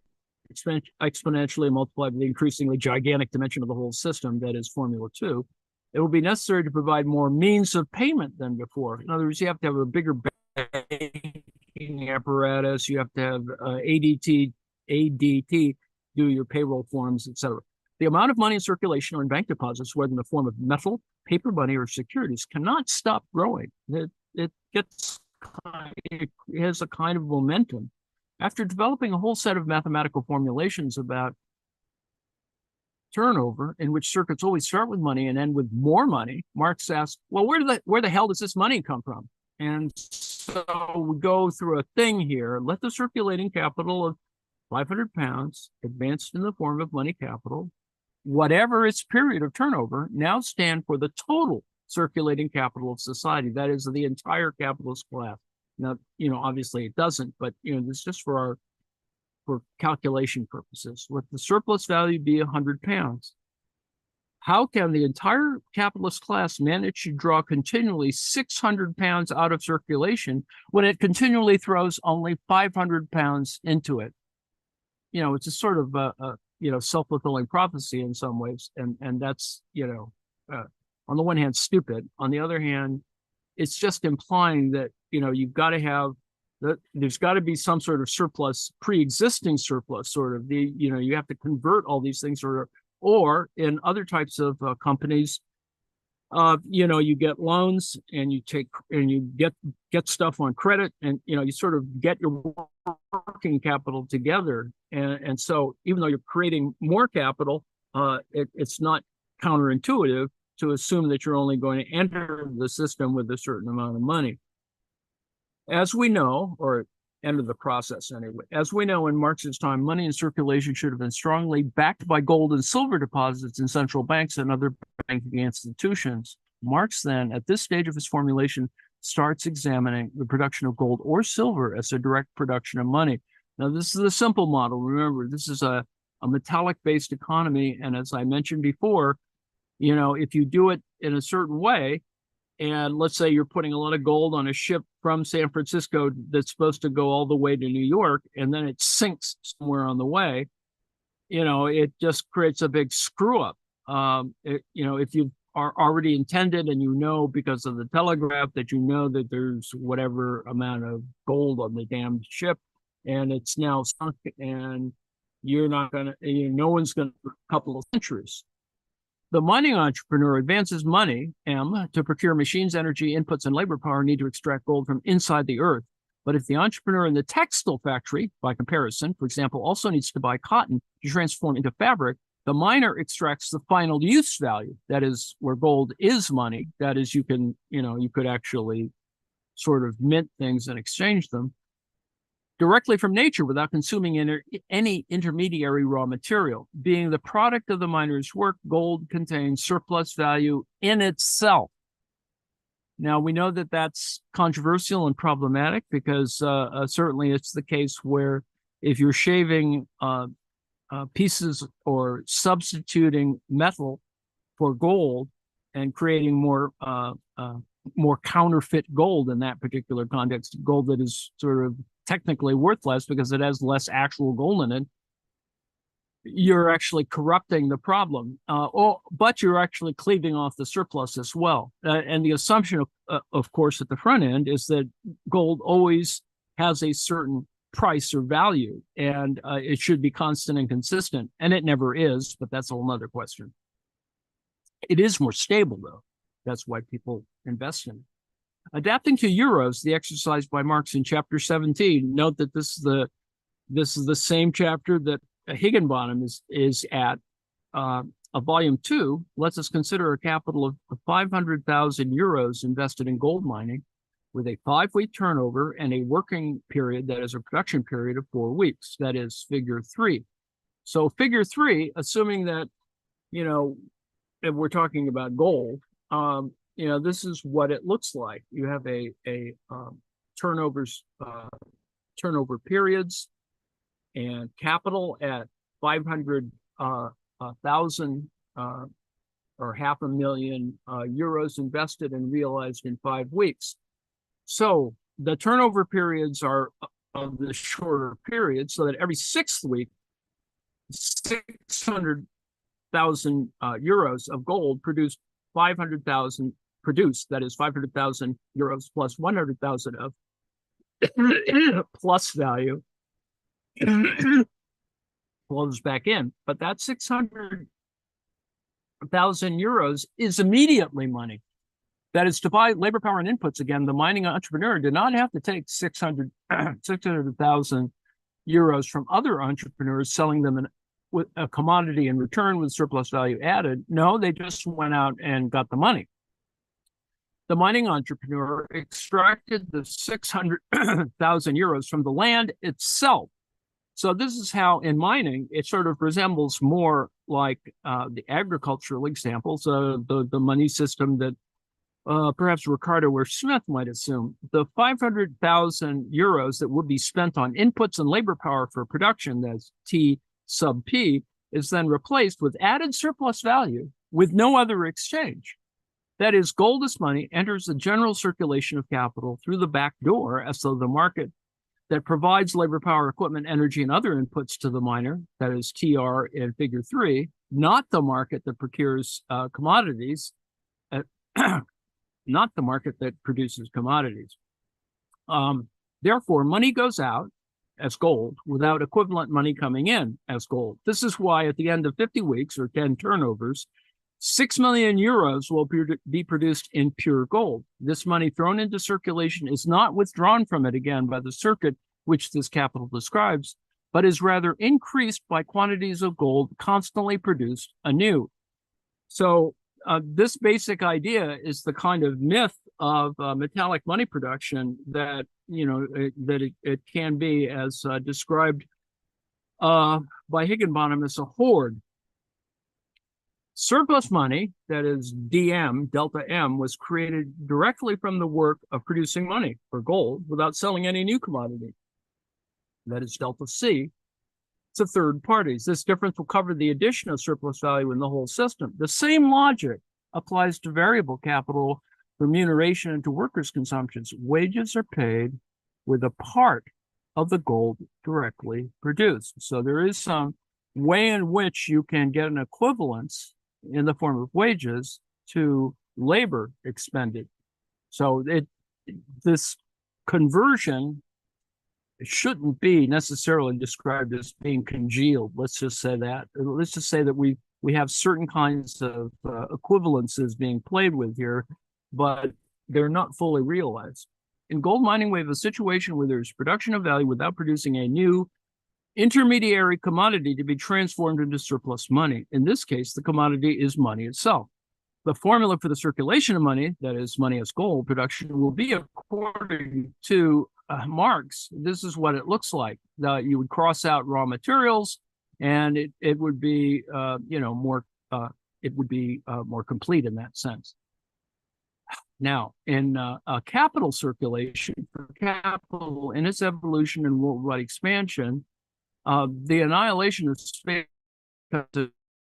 exponentially multiplied by the increasingly gigantic dimension of the whole system, that is Formula 2, it will be necessary to provide more means of payment than before. In other words, you have to have a bigger banking apparatus, you have to have ADT do your payroll forms, etc. The amount of money in circulation or in bank deposits, whether in the form of metal, paper money, or securities, cannot stop growing. It has a kind of momentum. After developing a whole set of mathematical formulations about turnover, in which circuits always start with money and end with more money, Marx asks, well, where the hell does this money come from? And so we go through a thing here. Let the circulating capital of 500 pounds advanced in the form of money capital, whatever its period of turnover, now stand for the total circulating capital of society. That is the entire capitalist class. Now, obviously it doesn't, but this is just for calculation purposes. Let the surplus value be 100 pounds. How can the entire capitalist class manage to draw continually 600 pounds out of circulation when it continually throws only 500 pounds into it? It's a sort of self-fulfilling prophecy in some ways, and that's on the one hand stupid. On the other hand, it's just implying that you've got to have there's got to be some sort of surplus, pre-existing surplus, sort of you have to convert all these things, or in other types of companies, You get loans and you get stuff on credit, and you sort of get your working capital together. And so even though you're creating more capital, it's not counterintuitive to assume that you're only going to enter the system with a certain amount of money. As we know, or enter the process anyway, as we know, in Marx's time, money in circulation should have been strongly backed by gold and silver deposits in central banks and other banking institutions. Marx then, at this stage of his formulation, starts examining the production of gold or silver as a direct production of money. Now, this is a simple model. Remember, this is a metallic-based economy, and as I mentioned before, if you do it in a certain way, and let's say you're putting a lot of gold on a ship from San Francisco that's supposed to go all the way to New York, and then it sinks somewhere on the way, it just creates a big screw up. If you are already intended and because of the telegraph that that there's whatever amount of gold on the damn ship, and it's now sunk, and you're not going to, no one's going to, a couple of centuries. The mining entrepreneur advances money, M, to procure machines, energy, inputs, and labor power need to extract gold from inside the earth. But if the entrepreneur in the textile factory, by comparison, for example, also needs to buy cotton to transform into fabric, the miner extracts the final use value. That is where gold is money. That is, you could actually sort of mint things and exchange them directly from nature without consuming any intermediary raw material. Being the product of the miner's work, gold contains surplus value in itself. Now, we know that that's controversial and problematic because certainly it's the case where if you're shaving pieces or substituting metal for gold and creating more counterfeit gold in that particular context, gold that is sort of technically worthless because it has less actual gold in it, you're actually corrupting the problem, but you're actually cleaving off the surplus as well. And the assumption, of course, at the front end is that gold always has a certain price or value, and it should be constant and consistent, and it never is, but that's a whole other question. It is more stable, though. That's why people invest in it. Adapting to euros, the exercise by Marx in chapter 17. Note that this is the same chapter that Higginbottom is at. Volume 2 lets us consider a capital of 500,000 euros invested in gold mining with a 5-week turnover and a working period that is a production period of 4 weeks. That is figure 3. So figure 3, assuming that, if we're talking about gold, this is what it looks like. You have a turnover periods and capital at 500,000 or 500,000 euros invested and realized in 5 weeks. So the turnover periods are of the shorter period, so that every 6th week, 600,000 euros of gold produced 500,000 produced. That is 500,000 euros plus 100,000 of plus value flows back in. But that 600,000 euros is immediately money. That is to buy labor power and inputs. Again, the mining entrepreneur did not have to take 600,000 euros from other entrepreneurs selling them with a commodity in return with surplus value added. No, they just went out and got the money. The mining entrepreneur extracted the 600,000 euros from the land itself. So this is how in mining, it sort of resembles more like the agricultural examples, the money system that perhaps Ricardo or Smith might assume. The 500,000 euros that would be spent on inputs and labor power for production, that's T sub P, is then replaced with added surplus value with no other exchange. That is, gold as money enters the general circulation of capital through the back door, as though the market that provides labor power, equipment, energy, and other inputs to the miner, that is TR in figure 3, not the market that procures commodities, not the market that produces commodities. Therefore, money goes out as gold without equivalent money coming in as gold. This is why at the end of 50 weeks or 10 turnovers, 6 million euros will be produced in pure gold. This money thrown into circulation is not withdrawn from it again by the circuit which this capital describes, but is rather increased by quantities of gold constantly produced anew. So this basic idea is the kind of myth of metallic money production that, it can be as described by Higginbottom as a hoard. Surplus money, that is DM, delta M, was created directly from the work of producing money for gold without selling any new commodity. That is delta C to third parties. This difference will cover the addition of surplus value in the whole system. The same logic applies to variable capital remuneration and to workers' consumptions. Wages are paid with a part of the gold directly produced. So there is some way in which you can get an equivalence in the form of wages to labor expended. So this conversion shouldn't be necessarily described as being congealed. Let's just say that. Let's just say that we have certain kinds of equivalences being played with here, but they're not fully realized. In gold mining, we have a situation where there's production of value without producing a new intermediary commodity to be transformed into surplus money. In this case, the commodity is money itself. The formula for the circulation of money, that is money as gold production, will be according to Marx. This is what it looks like. You would cross out raw materials, and it would be more complete in that sense. Now, in capital circulation, for capital in its evolution and worldwide expansion, the annihilation of space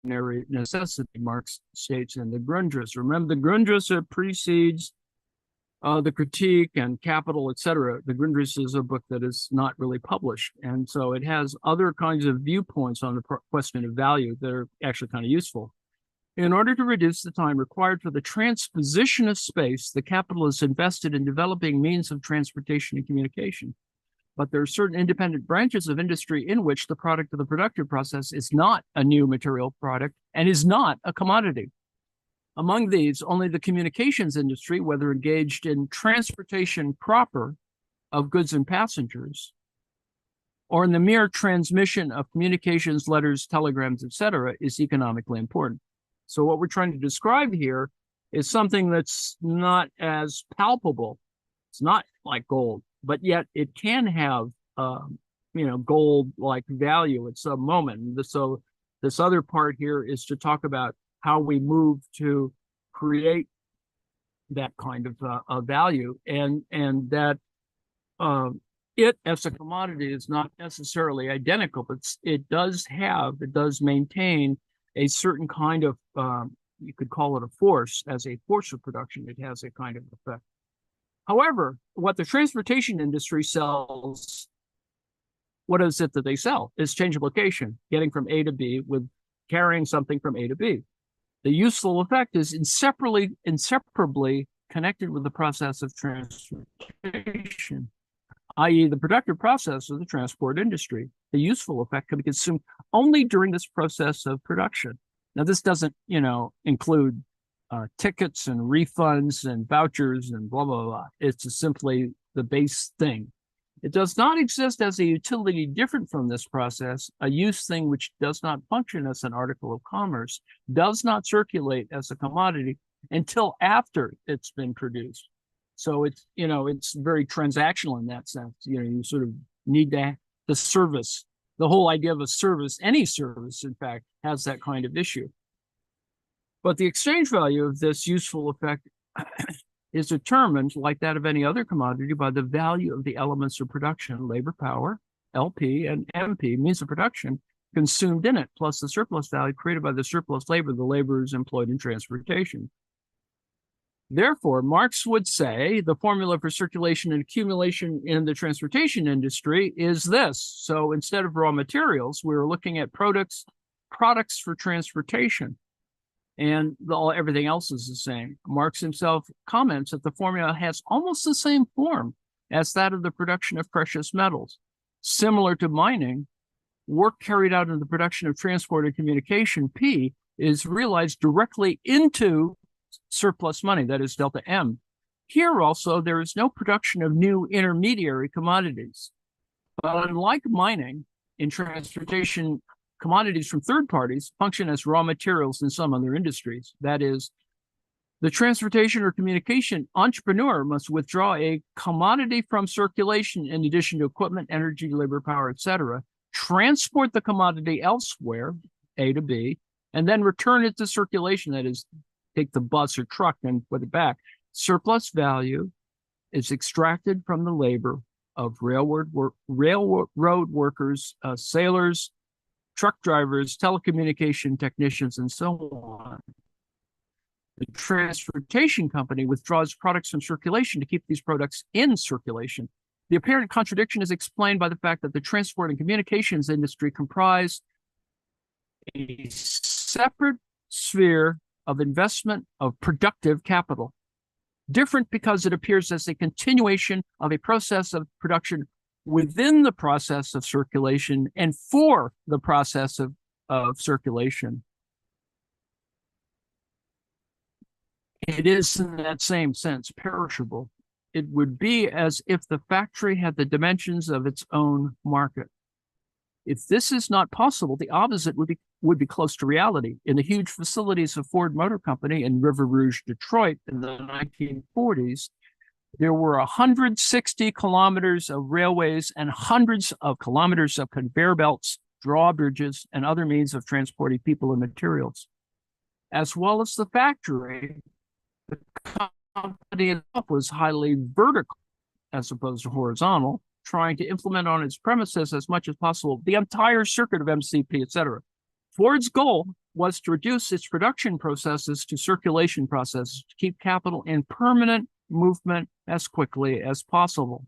necessity, Marx states in the Grundrisse. Remember, the Grundrisse precedes the Critique and Capital, etc. The Grundrisse is a book that is not really published, and so it has other kinds of viewpoints on the question of value that are actually kind of useful. In order to reduce the time required for the transposition of space, the capital is invested in developing means of transportation and communication. But there are certain independent branches of industry in which the product of the productive process is not a new material product and is not a commodity. Among these, only the communications industry, whether engaged in transportation proper of goods and passengers, or in the mere transmission of communications, letters, telegrams, etc., is economically important. So what we're trying to describe here is something that's not as palpable. It's not like gold, but yet it can have, gold-like value at some moment. So this other part here is to talk about how we move to create that kind of value, and that it as a commodity is not necessarily identical, but it does maintain a certain kind of, you could call it a force. As a force of production, it has a kind of effect. However, what the transportation industry sells, what is it that they sell? Is change of location, getting from A to B with carrying something from A to B. The useful effect is inseparably connected with the process of transportation, i.e. the productive process of the transport industry. The useful effect can be consumed only during this process of production. Now, this doesn't, include tickets and refunds and vouchers and blah, blah, blah. It's simply the base thing. It does not exist as a utility different from this process, a use thing which does not function as an article of commerce, does not circulate as a commodity until after it's been produced. So it's, it's very transactional in that sense. You sort of need the service. The whole idea of a service, any service, in fact, has that kind of issue. But the exchange value of this useful effect is determined, like that of any other commodity, by the value of the elements of production, labor power, LP, and MP, means of production, consumed in it, plus the surplus value created by the surplus labor, the laborers employed in transportation. Therefore, Marx would say the formula for circulation and accumulation in the transportation industry is this. So instead of raw materials, we're looking at products for transportation. And everything else is the same. Marx himself comments that the formula has almost the same form as that of the production of precious metals. Similar to mining, work carried out in the production of transport and communication, P, is realized directly into surplus money, that is delta M. Here also, there is no production of new intermediary commodities. But unlike mining, in transportation, commodities from third parties function as raw materials in some other industries. That is, the transportation or communication entrepreneur must withdraw a commodity from circulation in addition to equipment, energy, labor, power, etc., transport the commodity elsewhere, A to B, and then return it to circulation. That is, take the bus or truck and put it back. Surplus value is extracted from the labor of railroad workers, sailors, truck drivers, telecommunication technicians, and so on. The transportation company withdraws products from circulation to keep these products in circulation. The apparent contradiction is explained by the fact that the transport and communications industry comprise a separate sphere of investment of productive capital. Different because it appears as a continuation of a process of production within the process of circulation and for the process of circulation. It is, in that same sense, perishable. It would be as if the factory had the dimensions of its own market. If this is not possible, the opposite would be close to reality. In the huge facilities of Ford Motor Company in River Rouge, Detroit in the 1940s, there were 160 kilometers of railways and hundreds of kilometers of conveyor belts, drawbridges, and other means of transporting people and materials. As well as the factory, the company itself was highly vertical as opposed to horizontal, trying to implement on its premises as much as possible the entire circuit of MCP, etc. Ford's goal was to reduce its production processes to circulation processes to keep capital in permanent movement as quickly as possible.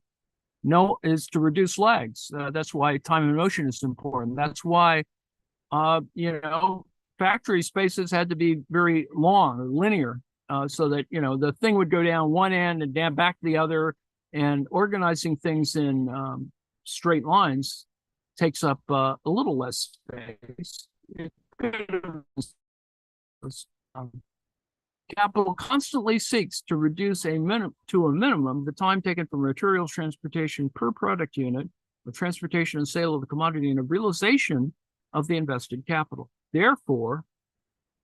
No, is to reduce lags. That's why time and motion is important. That's why, factory spaces had to be very long or linear, so that, the thing would go down one end and down back the other, and organizing things in straight lines takes up a little less space. Capital constantly seeks to reduce to a minimum the time taken from materials transportation per product unit, the transportation and sale of the commodity, and a realization of the invested capital. Therefore,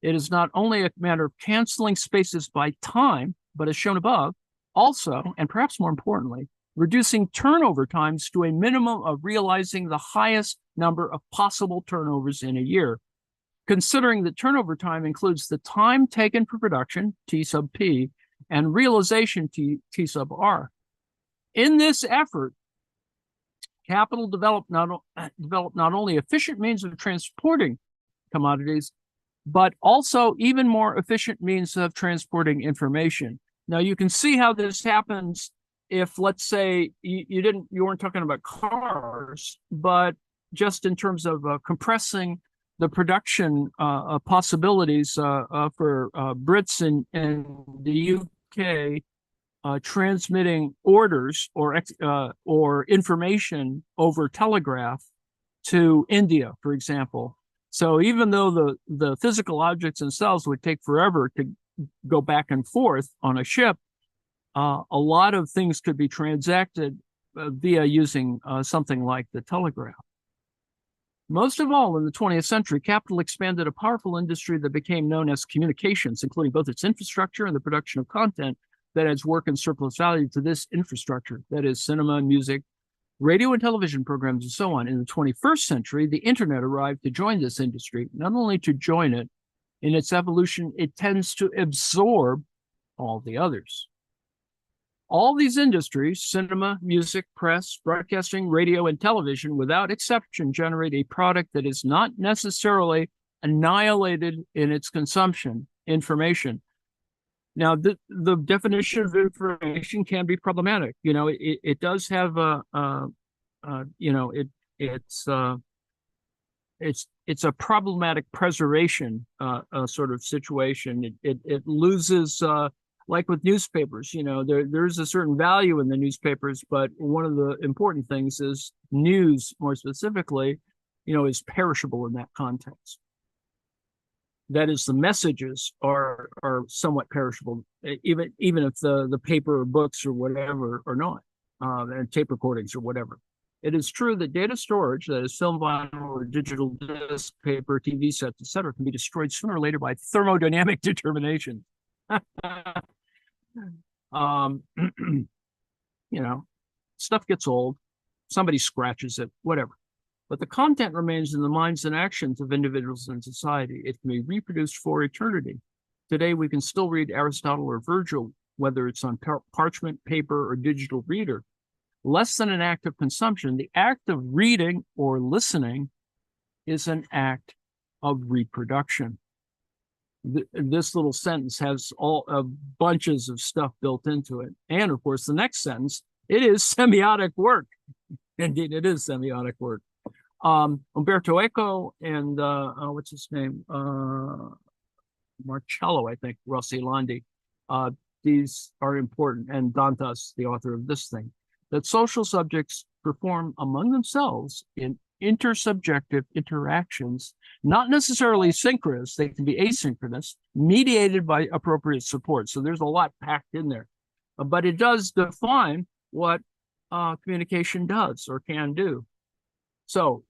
it is not only a matter of canceling spaces by time, but as shown above, also, and perhaps more importantly, reducing turnover times to a minimum of realizing the highest number of possible turnovers in a year. Considering that turnover time includes the time taken for production, T sub P, and realization, T sub R. In this effort, capital developed not only efficient means of transporting commodities, but also even more efficient means of transporting information. Now, you can see how this happens if, let's say, you weren't talking about cars, but just in terms of compressing the production possibilities for Brits in the UK transmitting orders or information over telegraph to India, for example. So even though the physical objects themselves would take forever to go back and forth on a ship, a lot of things could be transacted via using something like the telegraph. Most of all, in the 20th century, capital expanded a powerful industry that became known as communications, including both its infrastructure and the production of content that adds work and surplus value to this infrastructure, that is cinema, music, radio and television programs, and so on. In the 21st century, the internet arrived to join this industry. Not only to join it, in its evolution, it tends to absorb all the others. All these industries, cinema, music, press, broadcasting, radio, and television, without exception, generate a product that is not necessarily annihilated in its consumption, information. Now, the definition of information can be problematic. It does have it's a problematic preservation sort of situation. It loses. Like with newspapers, there's a certain value in the newspapers, but one of the important things is news, more specifically, is perishable in that context. That is, the messages are somewhat perishable, even if the paper or books or whatever are not, and tape recordings or whatever. It is true that data storage, that is film, vinyl, or digital disc, paper, TV sets, etc., can be destroyed sooner or later by thermodynamic determination. um, stuff gets old, somebody scratches it, whatever. But the content remains in the minds and actions of individuals in society. It can be reproduced for eternity. Today, we can still read Aristotle or Virgil, whether it's on parchment, paper, or digital reader. Less than an act of consumption, the act of reading or listening is an act of reproduction. This little sentence has all bunches of stuff built into it. And of course, the next sentence, it is semiotic work. Indeed, it is semiotic work. Umberto Eco and what's his name? Marcello, I think, Rossi Landi. These are important, and Dantas, the author of this thing, that social subjects perform among themselves in intersubjective interactions, not necessarily synchronous, they can be asynchronous, mediated by appropriate support. So there's a lot packed in there. But it does define what communication does or can do. So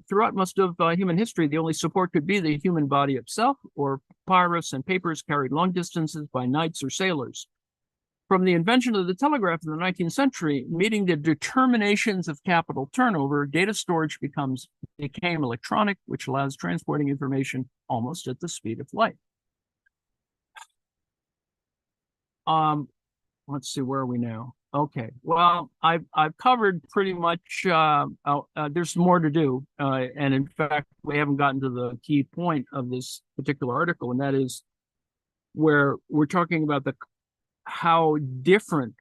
throughout most of human history, the only support could be the human body itself, or papyrus and papers carried long distances by knights or sailors. From the invention of the telegraph in the 19th century, meeting the determinations of capital turnover, data storage became electronic, which allows transporting information almost at the speed of light. Let's see, where are we now? Okay, well, I've covered pretty much. There's more to do, and in fact, we haven't gotten to the key point of this particular article, and that is where we're talking about how different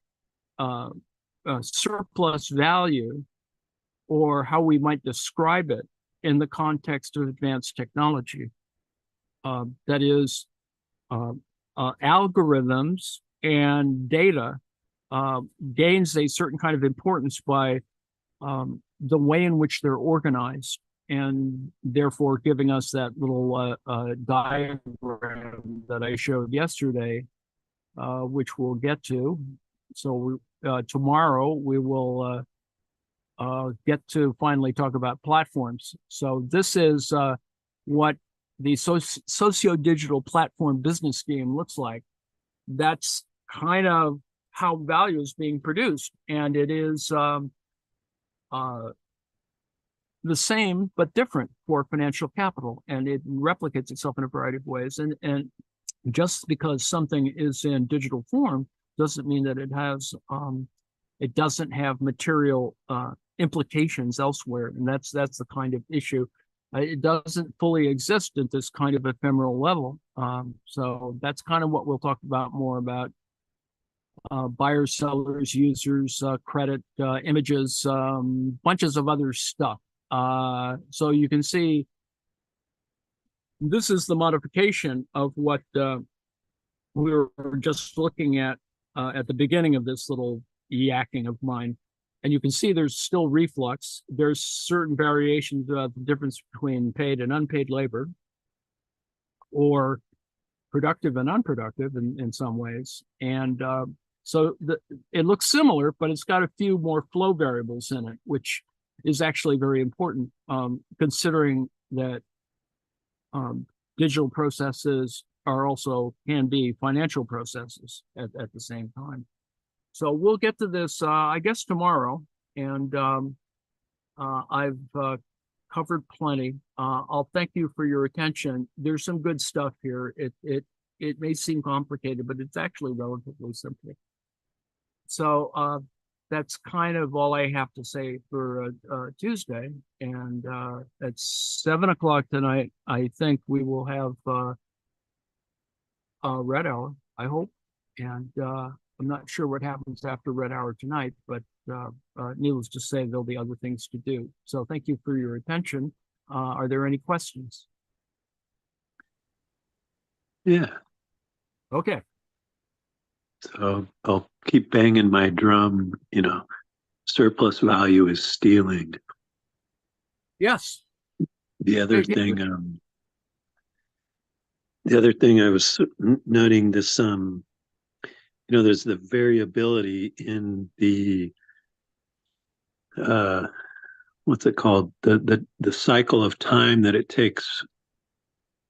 surplus value, or how we might describe it in the context of advanced technology. That is, algorithms and data gains a certain kind of importance by the way in which they're organized, and therefore giving us that little diagram that I showed yesterday, which we'll get to. So tomorrow we will get to finally talk about platforms. So this is what the socio-digital platform business scheme looks like. That's kind of how value is being produced, and it is the same but different for financial capital, and it replicates itself in a variety of ways. And just because something is in digital form doesn't mean that it doesn't have material implications elsewhere, and that's the kind of issue. It doesn't fully exist at this kind of ephemeral level. So that's kind of what we'll talk about more about. Buyers, sellers, users, credit, images, bunches of other stuff. So you can see this is the modification of what we were just looking at the beginning of this little yakking of mine. And you can see there's still reflux. There's certain variations about the difference between paid and unpaid labor, or productive and unproductive in some ways. And so it looks similar, but it's got a few more flow variables in it, which is actually very important, considering that digital processes can be financial processes at the same time. So we'll get to this, I guess, tomorrow, and I've covered plenty. I'll thank you for your attention. There's some good stuff here. It may seem complicated, but it's actually relatively simple. So that's kind of all I have to say for Tuesday. And at 7 o'clock tonight, I think we will have Red Hour, I hope. And I'm not sure what happens after Red Hour tonight, but needless to say, there'll be other things to do. So thank you for your attention. Are there any questions? Yeah. Okay. So I'll keep banging my drum, surplus value is stealing. Yes. The other thing, the other thing I was noting this, there's the variability in the, what's it called? The cycle of time that it takes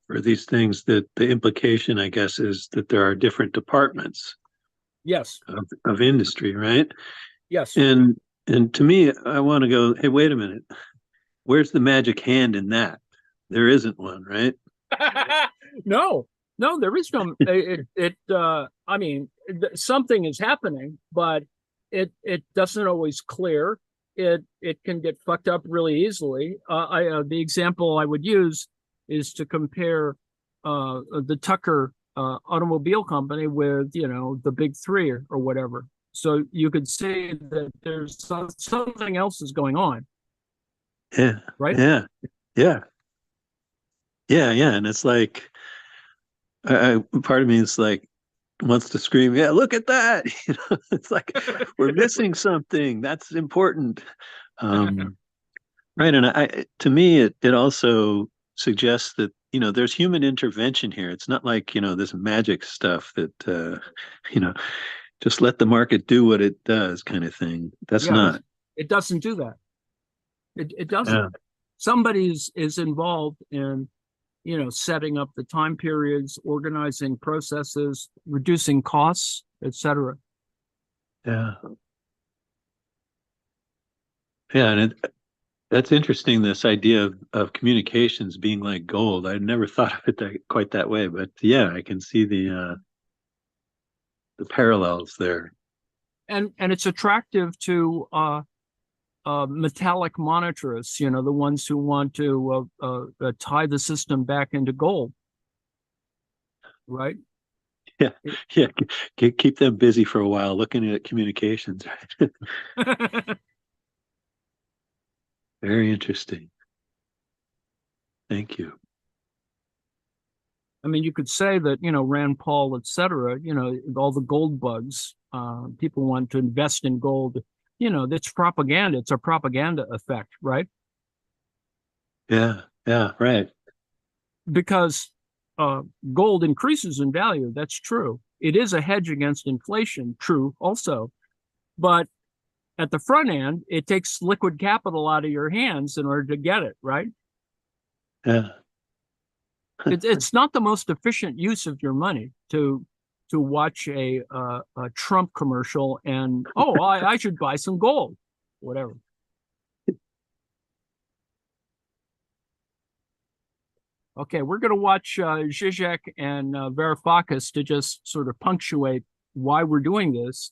for these things. That the implication, I guess, is that there are different departments Yes. of industry, right? Yes. And to me, I want to go, hey, wait a minute. Where's the magic hand in that? There isn't one, right? No, there is no. I mean, something is happening, but it doesn't always clear. It can get fucked up really easily. The example I would use is to compare the Tucker automobile company with the big three or whatever. So you could see that there's something else is going on. Yeah. Right. Yeah. Yeah. Yeah. Yeah. And it's like, part of me is like, wants to scream, yeah, look at that. It's like we're missing something that's important. Right. And to me, it also suggests that, there's human intervention here. It's not like, this magic stuff that, just let the market do what it does kind of thing. That's not. It doesn't do that. It doesn't. Yeah. Somebody is involved in, setting up the time periods, organizing processes, reducing costs, etc. Yeah. Yeah. And that's interesting, this idea of communications being like gold. I'd never thought of it quite that way, but yeah, I can see the parallels there. And it's attractive to metallic monetarists, the ones who want to tie the system back into gold, right? Yeah, yeah. Keep them busy for a while looking at communications. Very interesting. Thank you. I mean, you could say that, Rand Paul, et cetera, all the gold bugs, people want to invest in gold. That's propaganda. It's a propaganda effect, right? Yeah, yeah, right. Because gold increases in value. That's true. It is a hedge against inflation, true also. But at the front end, it takes liquid capital out of your hands in order to get it, right? Yeah. It's not the most efficient use of your money to watch a Trump commercial and I should buy some gold, whatever. Okay, we're going to watch Zizek and Varoufakis to just sort of punctuate why we're doing this,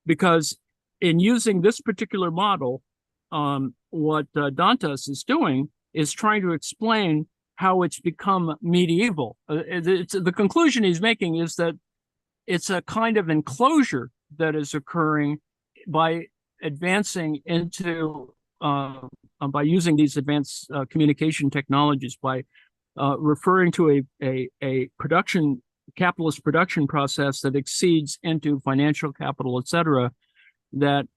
because in using this particular model, what Dantas is doing is trying to explain how it's become medieval. The conclusion he's making is that it's a kind of enclosure that is occurring by advancing into, by using these advanced communication technologies, by referring to a capitalist production process that exceeds into financial capital, et cetera, that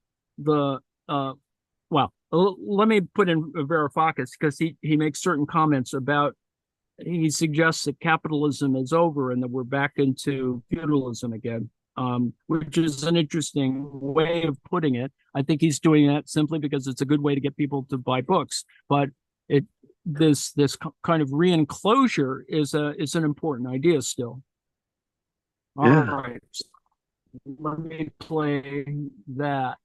let me put in Varoufakis, because he makes certain comments about, he suggests that capitalism is over and that we're back into feudalism again, which is an interesting way of putting it. I think he's doing that simply because it's a good way to get people to buy books. But this kind of re-enclosure is an important idea still. All right. Let me play that.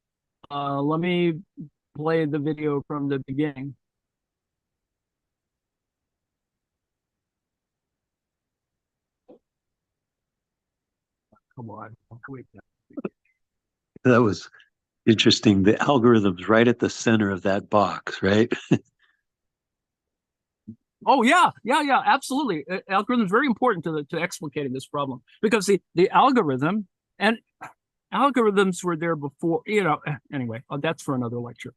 Let me play the video from the beginning. Come on. Wait. That was interesting. The algorithm's right at the center of that box, right? Oh yeah, absolutely. Algorithm is very important to explicating this problem, because the algorithm and algorithms were there before. Anyway, that's for another lecture.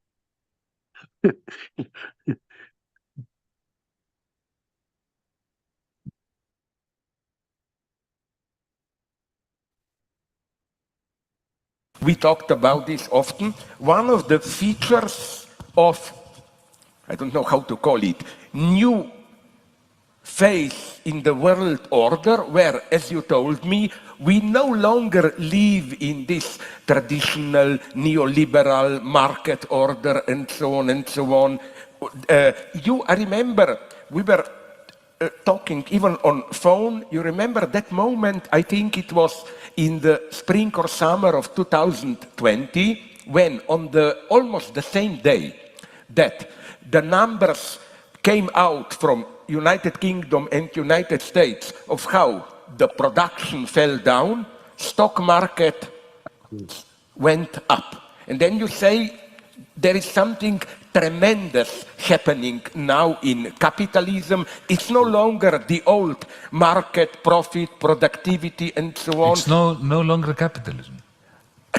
We talked about this often. One of the features of, I don't know how to call it, new phase in the world order where, as you told me, we no longer live in this traditional neoliberal market order and so on and so on. I remember we were talking even on phone. You remember that moment? I think it was in the spring or summer of 2020, when on almost the same day that the numbers came out from United Kingdom and United States of how the production fell down, stock market went up. And then you say there is something tremendous happening now in capitalism. It's no longer the old market, profit, productivity, and so on. It's no longer capitalism.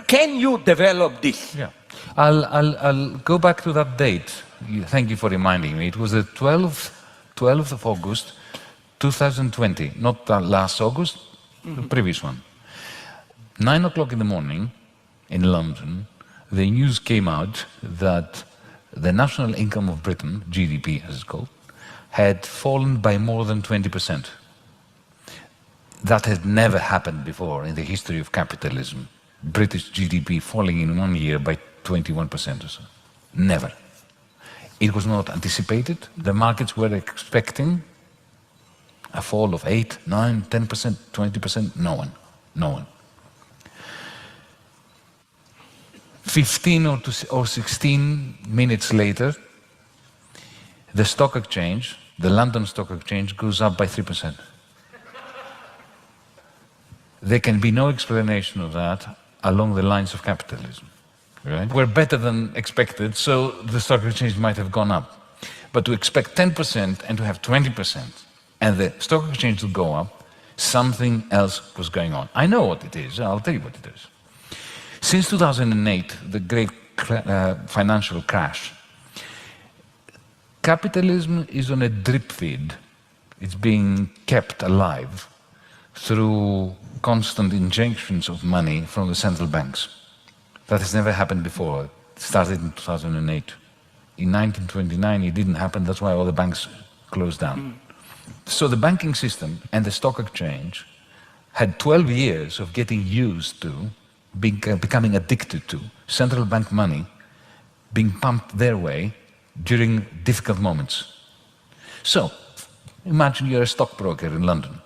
Can you develop this? Yeah. I'll go back to that date. Thank you for reminding me. It was the 12th of August, 2020, not the last August, the previous one. 9 o'clock in the morning in London, the news came out that the national income of Britain, GDP as it's called, had fallen by more than 20%. That had never happened before in the history of capitalism. British GDP falling in 1 year by 21% or so. Never. It was not anticipated. The markets were expecting a fall of 8, 9, 10%, 20%. No one. 15 or 16 minutes later, the stock exchange, the London Stock Exchange, goes up by 3%. There can be no explanation of that along the lines of capitalism. Right? We're better than expected, so the stock exchange might have gone up. But to expect 10% and to have 20% and the stock exchange to go up, something else was going on. I know what it is. I'll tell you what it is. Since 2008, the great financial crash, capitalism is on a drip feed. It's being kept alive through constant injections of money from the central banks. That has never happened before. It started in 2008. In 1929, it didn't happen. That's why all the banks closed down. So the banking system and the stock exchange had 12 years of getting used to, becoming addicted to, central bank money being pumped their way during difficult moments. So, imagine you're a stockbroker in London.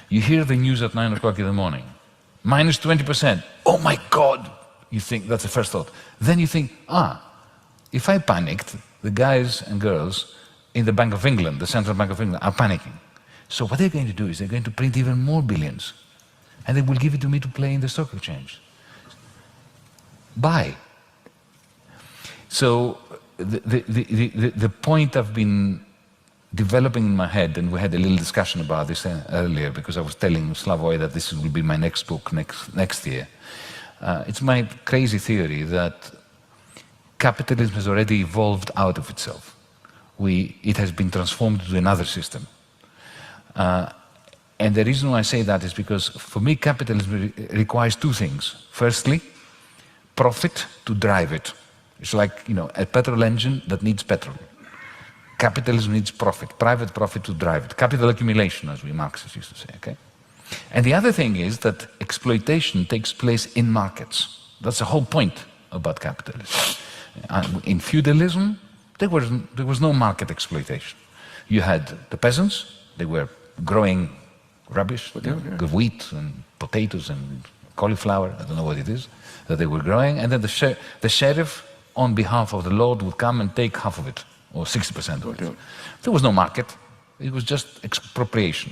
You hear the news at 9 o'clock in the morning. Minus 20%. Oh my God! You think, that's the first thought. Then you think, if I panicked, the guys and girls in the Bank of England, the Central Bank of England, are panicking. So what they're going to do is they're going to print even more billions. And they will give it to me to play in the stock exchange. Buy. So the point I've been developing in my head, and we had a little discussion about this earlier, because I was telling Slavoj that this will be my next book next year. It's my crazy theory that capitalism has already evolved out of itself. It has been transformed into another system. And the reason why I say that is because, for me, capitalism requires two things. Firstly, profit to drive it. It's like, a petrol engine that needs petrol. Capitalism needs profit, private profit to drive it. Capital accumulation, as we Marxists used to say, okay? And the other thing is that exploitation takes place in markets. That's the whole point about capitalism. In feudalism, there was no market exploitation. You had the peasants, they were growing rubbish, wheat and potatoes and cauliflower, I don't know what it is, that they were growing, and then the sheriff, on behalf of the Lord, would come and take half of it, or 60% of it. There was no market, it was just expropriation.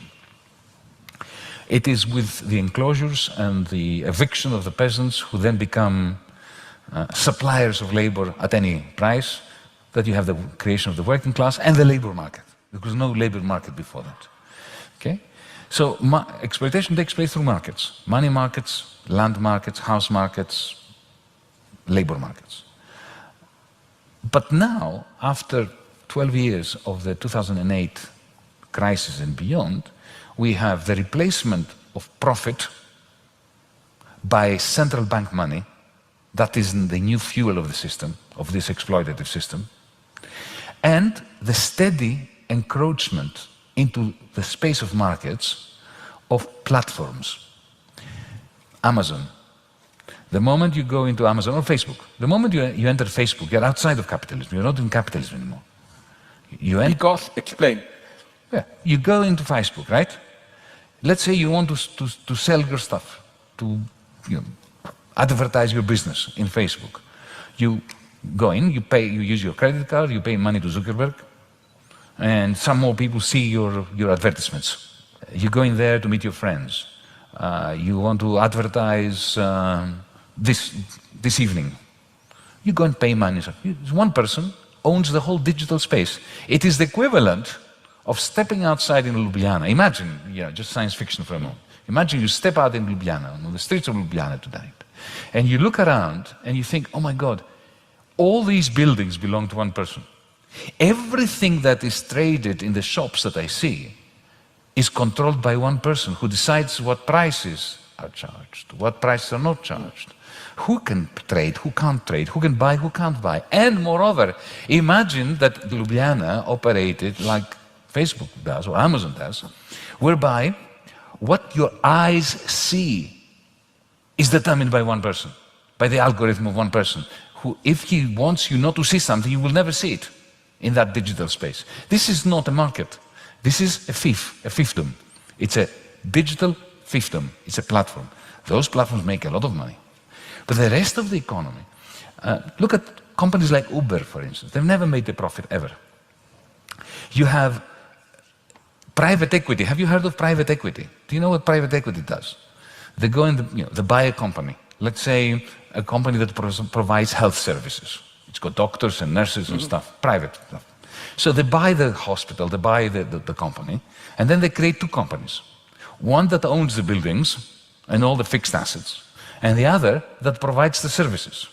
It is with the enclosures and the eviction of the peasants, who then become suppliers of labor at any price, that you have the creation of the working class and the labor market. There was no labor market before that. Okay? So exploitation takes place through markets. Money markets, land markets, house markets, labor markets. But now, after 12 years of the 2008 crisis and beyond, we have the replacement of profit by central bank money. That is the new fuel of the system, of this exploitative system. And the steady encroachment into the space of markets of platforms. Amazon. The moment you go into Amazon or Facebook, the moment you enter Facebook, you're outside of capitalism. You're not in capitalism anymore. Because, explain. Yeah, you go into Facebook, right? Let's say you want to sell your stuff, to advertise your business in Facebook. You go in, you use your credit card, you pay money to Zuckerberg, and some more people see your advertisements. You go in there to meet your friends. You want to advertise this evening. You go and pay money. One person owns the whole digital space. It is the equivalent of stepping outside in Ljubljana. Imagine, just science fiction for a moment. Imagine you step out in Ljubljana, on the streets of Ljubljana tonight, and you look around and you think, oh my God, all these buildings belong to one person. Everything that is traded in the shops that I see is controlled by one person who decides what prices are charged, what prices are not charged, who can trade, who can't trade, who can buy, who can't buy. And moreover, imagine that Ljubljana operated like Facebook does or Amazon does, whereby what your eyes see is determined by one person, by the algorithm of one person, who, if he wants you not to see something, you will never see it in that digital space. This is not a market. This is a fiefdom. It's a digital fiefdom. It's a platform. Those platforms make a lot of money. But the rest of the economy, look at companies like Uber, for instance. They've never made a profit ever. You have private equity. Have you heard of private equity? Do you know what private equity does? They go in, they buy a company. Let's say a company that provides health services. It's got doctors and nurses and stuff, private stuff. So they buy the hospital, they buy the company, and then they create two companies. One that owns the buildings and all the fixed assets, and the other that provides the services.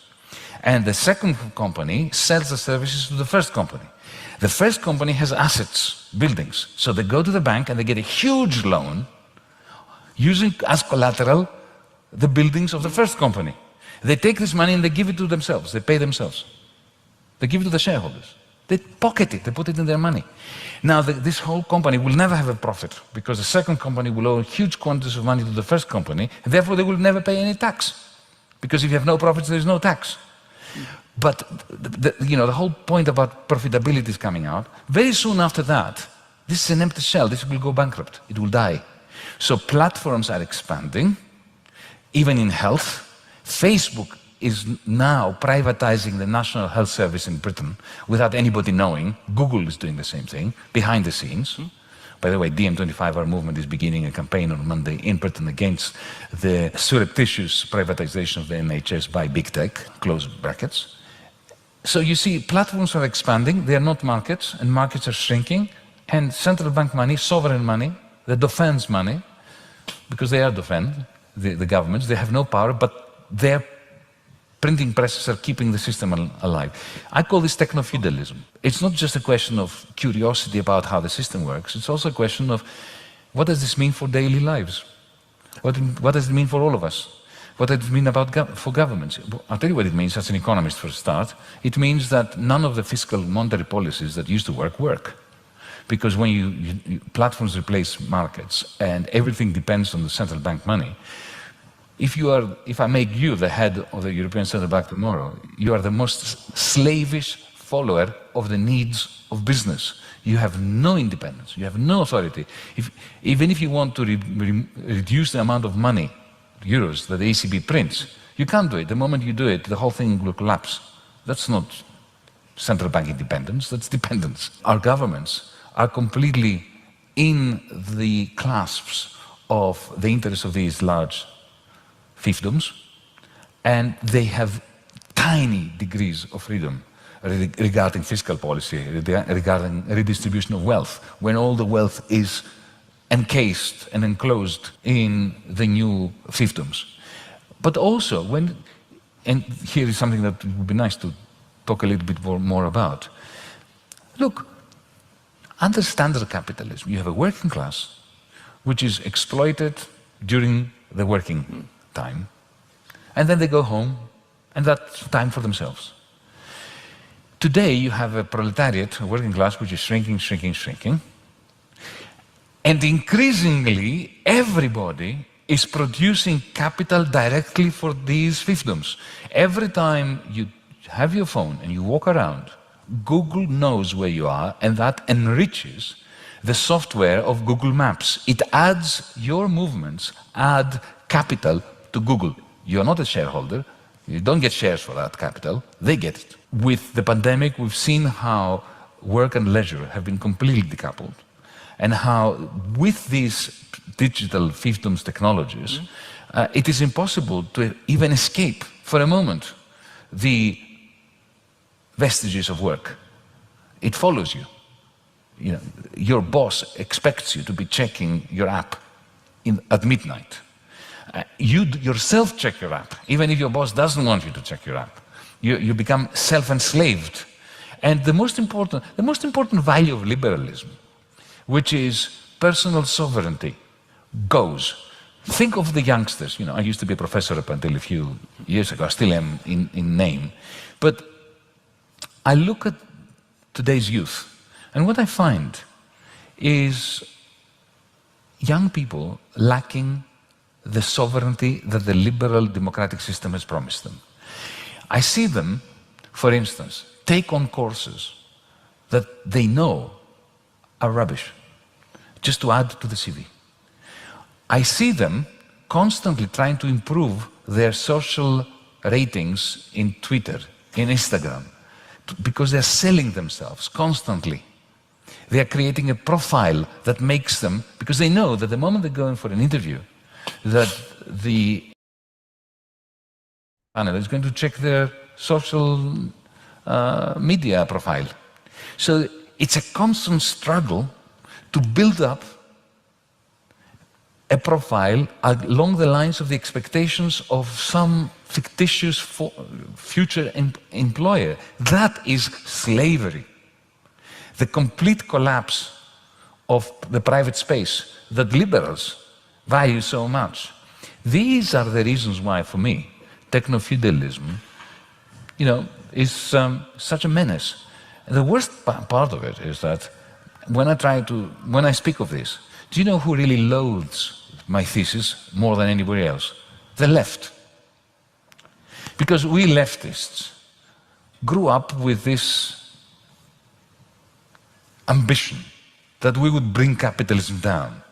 And the second company sells the services to the first company. The first company has assets, buildings. So they go to the bank and they get a huge loan using as collateral the buildings of the first company. They take this money and they give it to themselves. They pay themselves. They give it to the shareholders. They pocket it. They put it in their money. Now, this whole company will never have a profit because the second company will owe huge quantities of money to the first company, and therefore they will never pay any tax. Because if you have no profits, there is no tax. But the whole point about profitability is coming out. Very soon after that, this is an empty shell. This will go bankrupt. It will die. So platforms are expanding, even in health. Facebook is now privatizing the National Health Service in Britain without anybody knowing. Google is doing the same thing, behind the scenes. By the way, DiEM25, our movement, is beginning a campaign on Monday in Britain against the surreptitious privatization of the NHS by big tech, close brackets. So you see, platforms are expanding, they are not markets, and markets are shrinking, and central bank money, sovereign money, the defense money, because they are the governments, they have no power, but their printing presses are keeping the system alive. I call this technofeudalism. It's not just a question of curiosity about how the system works, it's also a question of what does this mean for daily lives? What does it mean for all of us? What does it mean for governments? I'll tell you what it means as an economist for a start. It means that none of the fiscal monetary policies that used to work. Because when platforms replace markets and everything depends on the central bank money, if I make you the head of the European Central Bank tomorrow, you are the most slavish follower of the needs of business. You have no independence, you have no authority. Even if you want to reduce the amount of money, euros, that the ECB prints, you can't do it. The moment you do it, the whole thing will collapse. That's not central bank independence, that's dependence. Our governments are completely in the clasps of the interests of these large fiefdoms, and they have tiny degrees of freedom regarding fiscal policy, regarding redistribution of wealth, when all the wealth is encased and enclosed in the new fiefdoms. But also, and here is something that would be nice to talk a little bit more about. Look, under standard capitalism, you have a working class which is exploited during the working time, and then they go home, and that's time for themselves. Today, you have a proletariat, a working class, which is shrinking, And increasingly, everybody is producing capital directly for these fiefdoms. Every time you have your phone and you walk around, Google knows where you are, and that enriches the software of Google Maps. It adds your movements, add capital to Google. You're not a shareholder. You don't get shares for that capital. They get it. With the pandemic, we've seen how work and leisure have been completely decoupled, and how with these digital fiefdoms technologies, it is impossible to even escape for a moment the vestiges of work. It follows you. You know, your boss expects you to be checking your app at midnight. You yourself check your app, even if your boss doesn't want you to check your app. You become self-enslaved. And the most important value of liberalism, which is personal sovereignty, goes. Think of the youngsters. You know, I used to be a professor up until a few years ago. I still am in name. But I look at today's youth, and what I find is young people lacking the sovereignty that the liberal democratic system has promised them. I see them, for instance, take on courses that they know are rubbish, just to add to the CV. I see them constantly trying to improve their social ratings in Twitter, in Instagram, because they're selling themselves constantly. They are creating a profile that makes them, because they know that the moment they go in for an interview, that the panel is going to check their social media profile. So it's a constant struggle to build up a profile along the lines of the expectations of some fictitious future employer. That is slavery. The complete collapse of the private space that liberals value so much. These are the reasons why, for me, technofeudalism, you know, is such a menace. The worst part of it is that when I speak of this, do you know who really loathes my thesis more than anybody else? The left. Because we leftists grew up with this ambition that we would bring capitalism down.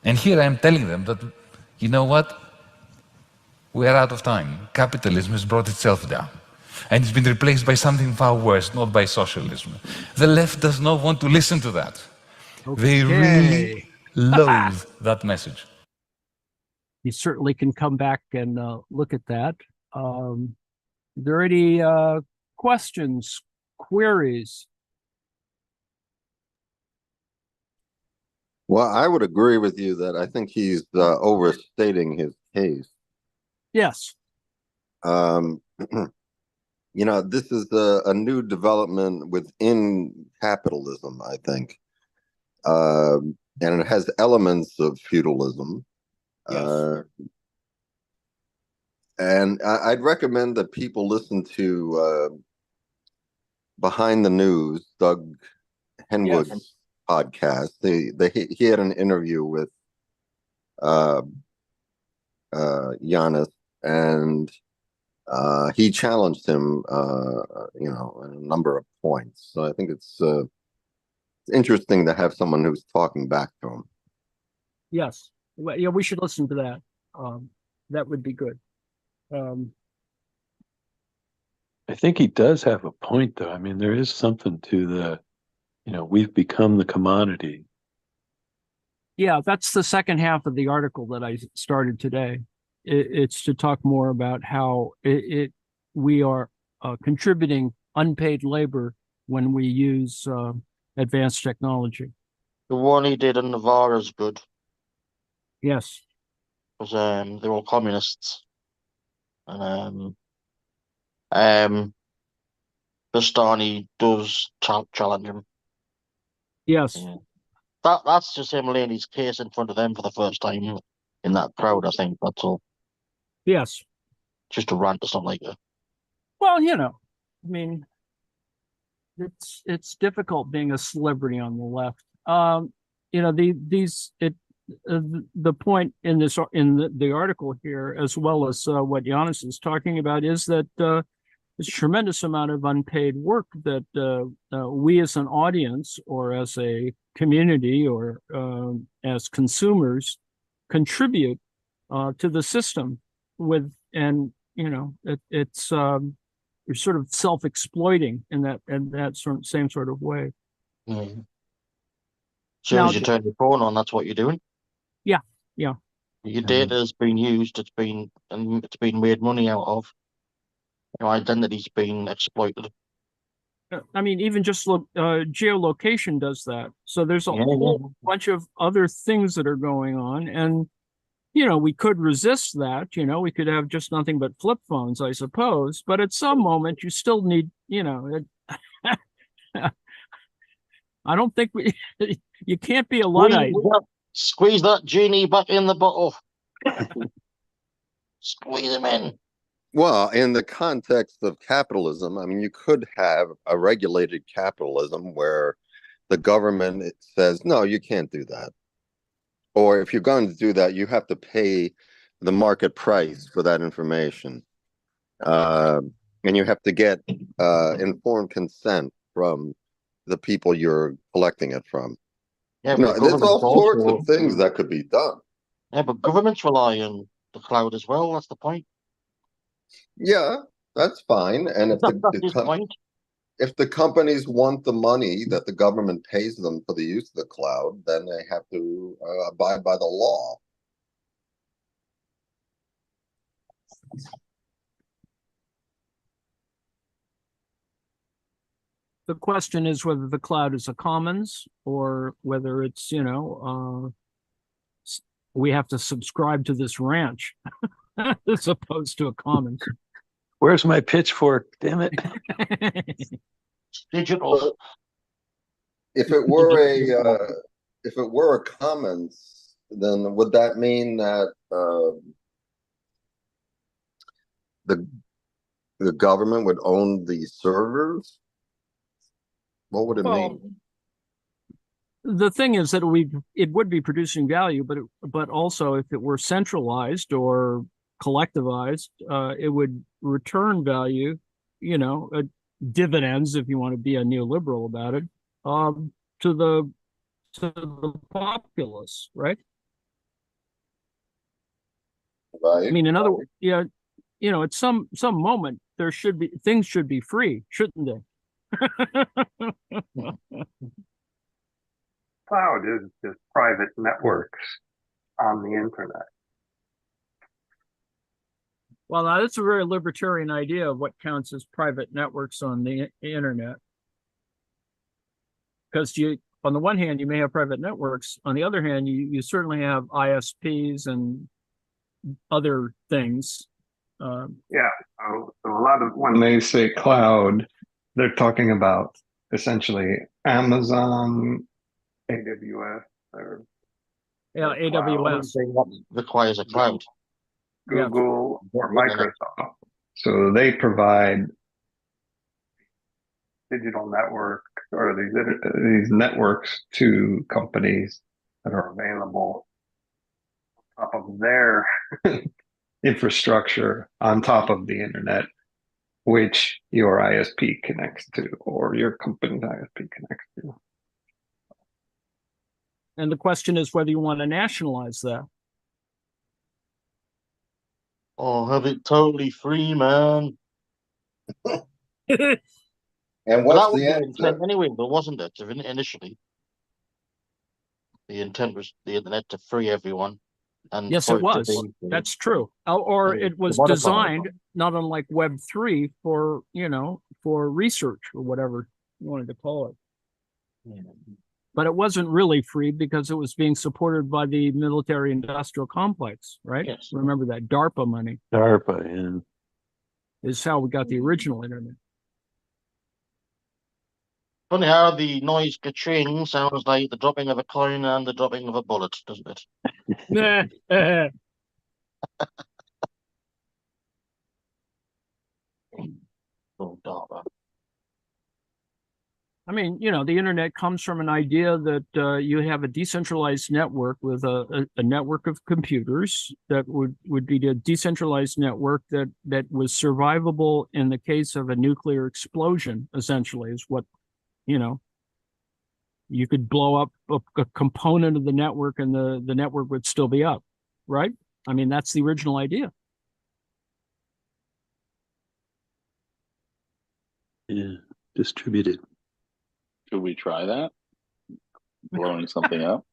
And here I am telling them that, you know what? We are out of time. Capitalism has brought itself down. And it's been replaced by something far worse, not by socialism. The left does not want to listen to that. Okay. They really loathe that message. You certainly can come back and look at that. Are there any questions, queries? Well, I would agree with you that I think he's overstating his case. Yes. You know, this is a new development within capitalism, I think. And it has elements of feudalism. Yes. And I'd recommend that people listen to Behind the News, Doug Henwood's podcast. He had an interview with Giannis, and he challenged him, you know, in a number of points. So I think it's interesting to have someone who's talking back to him. Yes. Well, yeah, we should listen to that. That would be good. I think he does have a point, though. I mean, there is something to the, you know, we've become the commodity. Yeah, that's the second half of the article that I started today. It's to talk more about how we are contributing unpaid labor when we use advanced technology. The one he did in Navarre is good. Yes. Because they're all communists. And Bastani does challenge him. Yes. Yeah. That's just him laying his case in front of them for the first time in that crowd, I think. That's all. Yes. Just a rant or something like that. Well, you know, I mean, it's difficult being a celebrity on the left. the point in the article here, as well as what Giannis is talking about, is that there's a tremendous amount of unpaid work that we as an audience or as a community or as consumers contribute to the system it's you're sort of self-exploiting in that same sort of way. Mm. Soon as you turn your phone on, that's what you're doing. Yeah. Your data has been used. It's been made money out of. Your identity's been exploited. I mean, even just look, geolocation does that. So there's a whole bunch of other things that are going on, and we could resist that. We could have just nothing but flip phones, I suppose. But at some moment, you still need, I don't think you can't be a Luddite. Squeeze that genie back in the bottle. Squeeze him in. Well, in the context of capitalism, I mean, you could have a regulated capitalism where the government says, no, you can't do that. Or if you're going to do that, you have to pay the market price for that information. And you have to get informed consent from the people you're collecting it from. Yeah, there's all sorts of things that could be done. Yeah, but governments rely on the cloud as well. That's the point. Yeah, that's fine. And if if the companies want the money that the government pays them for the use of the cloud, then they have to abide by the law. The question is whether the cloud is a commons or whether it's, we have to subscribe to this ranch as opposed to a commons. Where's my pitchfork? Damn it. Digital. If it were a commons, then would that mean that the government would own the servers? What would it mean? The thing is that it would be producing value, but also if it were centralized or collectivized, it would return value, dividends, if you want to be a neoliberal about it, to the populace, right? Right. I mean, in other words, at some moment things should be free, shouldn't they? Cloud is just private networks on the internet. Well, now that's a very libertarian idea of what counts as private networks on the internet. Because on the one hand, you may have private networks. On the other hand, you certainly have ISPs and other things. So a lot of when they say cloud, they're talking about essentially Amazon, AWS, or AWS requires a cloud. Google or Microsoft. So they provide digital network or these networks to companies that are available on top of their infrastructure on top of the internet, which your ISP connects to or your company's ISP connects to. And the question is whether you want to nationalize that. Oh, have it totally free, man. And what's the intent anyway, but wasn't it? Initially, the intent was the internet to free everyone. And yes, it was. That's true. Or it was designed, not unlike Web3, for research or whatever you wanted to call it. Yeah. But it wasn't really free because it was being supported by the military industrial complex, right? Yes. Remember that DARPA money. DARPA, yeah. Is how we got the original internet. Funny how the noise ka-ching sounds like the dropping of a coin and the dropping of a bullet, doesn't it? Oh, DARPA. I mean, you know, the internet comes from an idea that you have a decentralized network with a network of computers that would be a decentralized network that was survivable in the case of a nuclear explosion, essentially, is what, you know, you could blow up a component of the network and the network would still be up, right? I mean, that's the original idea. Yeah, distributed. Should we try that? Blowing something up?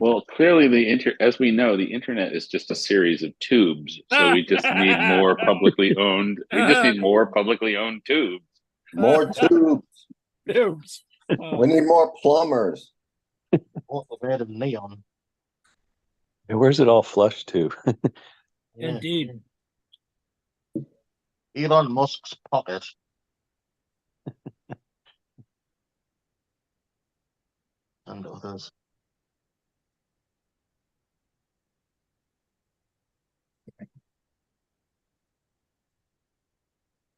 Well, clearly as we know, the internet is just a series of tubes. So we just need more publicly owned. We just need more publicly owned tubes. More tubes. Tubes. We need more plumbers. Also made of neon. And where's it all flushed to? Yeah. Indeed. Elon Musk's pocket. And others.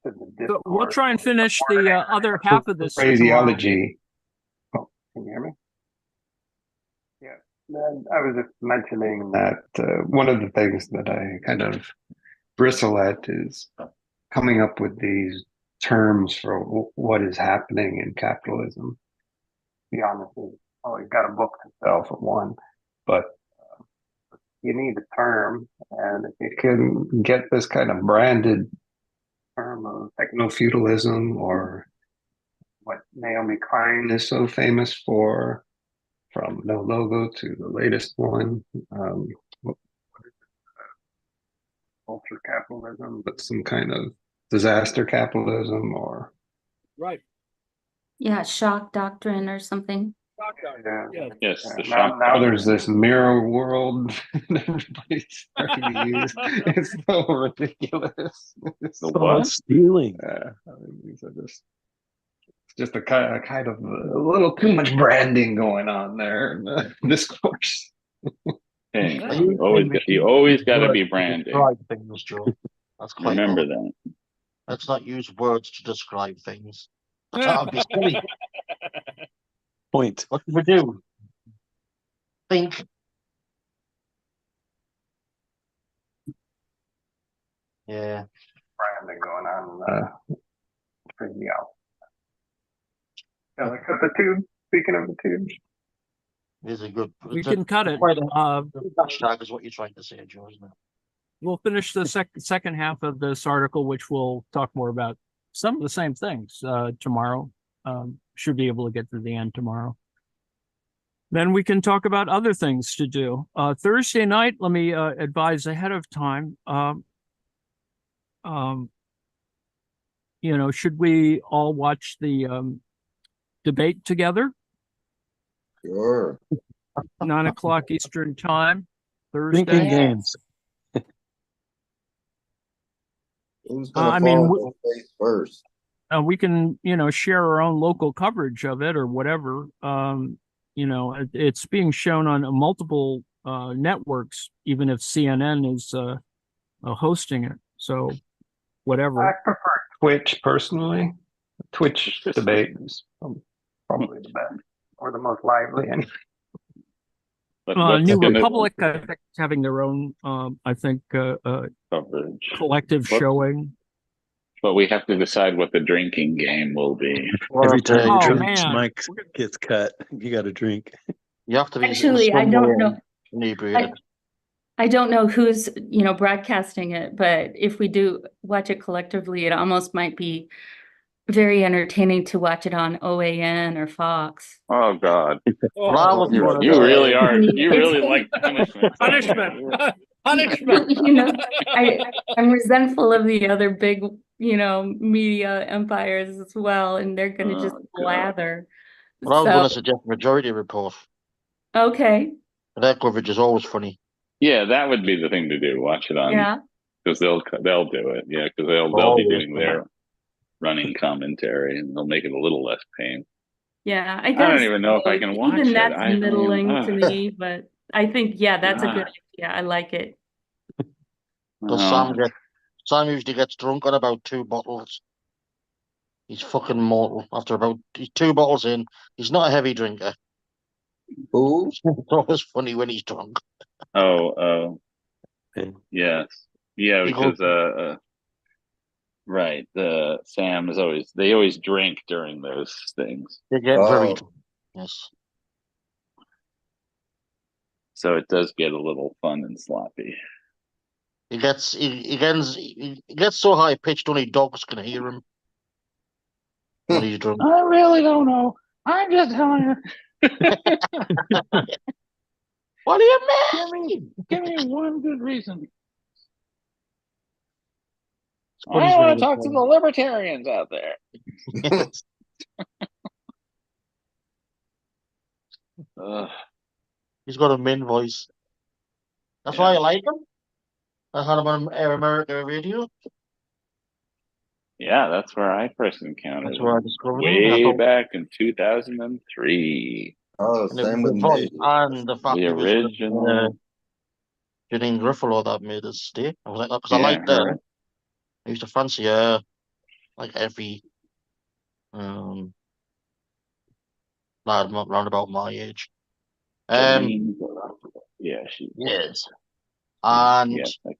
So we'll try and finish the other half of this tomorrow. phraseology. Oh, can you hear me? Yeah, and I was just mentioning that one of the things that I kind of bristle at is coming up with these terms for what is happening in capitalism. To be honest, you've got a book to sell for one, but you need a term, and if you can get this kind of branded term of technofeudalism, or what Naomi Klein is so famous for, from No Logo to the latest one, what is it? Ultra capitalism, but some kind of disaster capitalism, or Right. Yeah, shock doctrine or something. yeah. Yes, the Now shock. there's this mirror world that everybody's starting to use. It's so ridiculous. It's The so- what? Stealing. I mean, these are just a kind of a little too much branding going on there in the discourse. Hey, you always got to be branding. Describe things, Joe. That's quite Remember odd. that. Let's not use words to describe things. That would be silly. Point. What do we do? Think. Yeah. Branding going on. Freaking me out. Yeah, like cut the tube. Speaking of the tube. Is a good. We can cut it. Quite a hashtag is what you're trying to say, Joe, isn't it? We'll finish the second half of this article, which we'll talk more about some of the same things tomorrow. Should be able to get to the end tomorrow. Then we can talk about other things to do. Thursday night, let me advise ahead of time. You know, should we all watch the debate together? Sure. 9:00 Eastern time, Thursday. Thinking games. Who's gonna I mean, fall face first? We can, you know, share our own local coverage of it or whatever. You know, it's being shown on multiple networks, even if CNN is hosting it. So, whatever. I prefer Twitch personally. Twitch debate is probably the best or the most lively. And But what's New gonna- Republic, I think, is having their own, I think, coverage. collective What- showing. But we have to decide what the drinking game will be. Every time Oh, Trump's man. mic gets cut, you got to drink. You have to be. Actually, I don't know. Inebriated. I don't know who's, you know, broadcasting it, but if we do watch it collectively, it almost might be very entertaining to watch it on OAN or Fox. Oh God, Well, I was one of you those. really are. You It's- really like punishment. Punishment. Punishment. You know, I'm resentful of the other big, you know, media empires as well, and they're going to just Oh, God. blather. Well, I was going to So, suggest Majority Report. okay, Their coverage is always funny. Yeah, that would be the thing to do. Watch it on yeah, because they'll do it. Yeah, because they'll be Always doing funny. their running commentary and they'll make it a little less pain. yeah. I don't even know if I say, can watch even it. that's I mean, middling to me, but I think, yeah, that's a good Ah. idea. I like it. Does Oh. Sam usually gets drunk on about 2 bottles. He's fucking mortal after about 2 bottles in. He's not a heavy drinker. Who? It's always funny when he's drunk. Oh, Yeah. yes. Yeah, He goes, because right, Sam is they always drink during those things. they get very Oh, drunk. Yes. So it does get a little fun and sloppy. He gets so high pitched only dogs can hear him when he's drunk. I really don't know. I'm just telling you. What do you mean? Give me one good reason. funny I when want he to talk to the libertarians out there. Ugh, He's got a min voice. That's Yeah. why I like him. I had him on Air America Radio. yeah, that's where I first encountered That's where I him. discovered him. And I Way thought, back in 2003. oh, and it was same with the voice me. and the fact The he was with original. Janine Griffalo that made us stay. I was like, because I Yeah, liked her. her. I used to fancy her, like every lad round about my age. Janine Garofalo. Yeah, she. Yes. Yeah, And yeah, like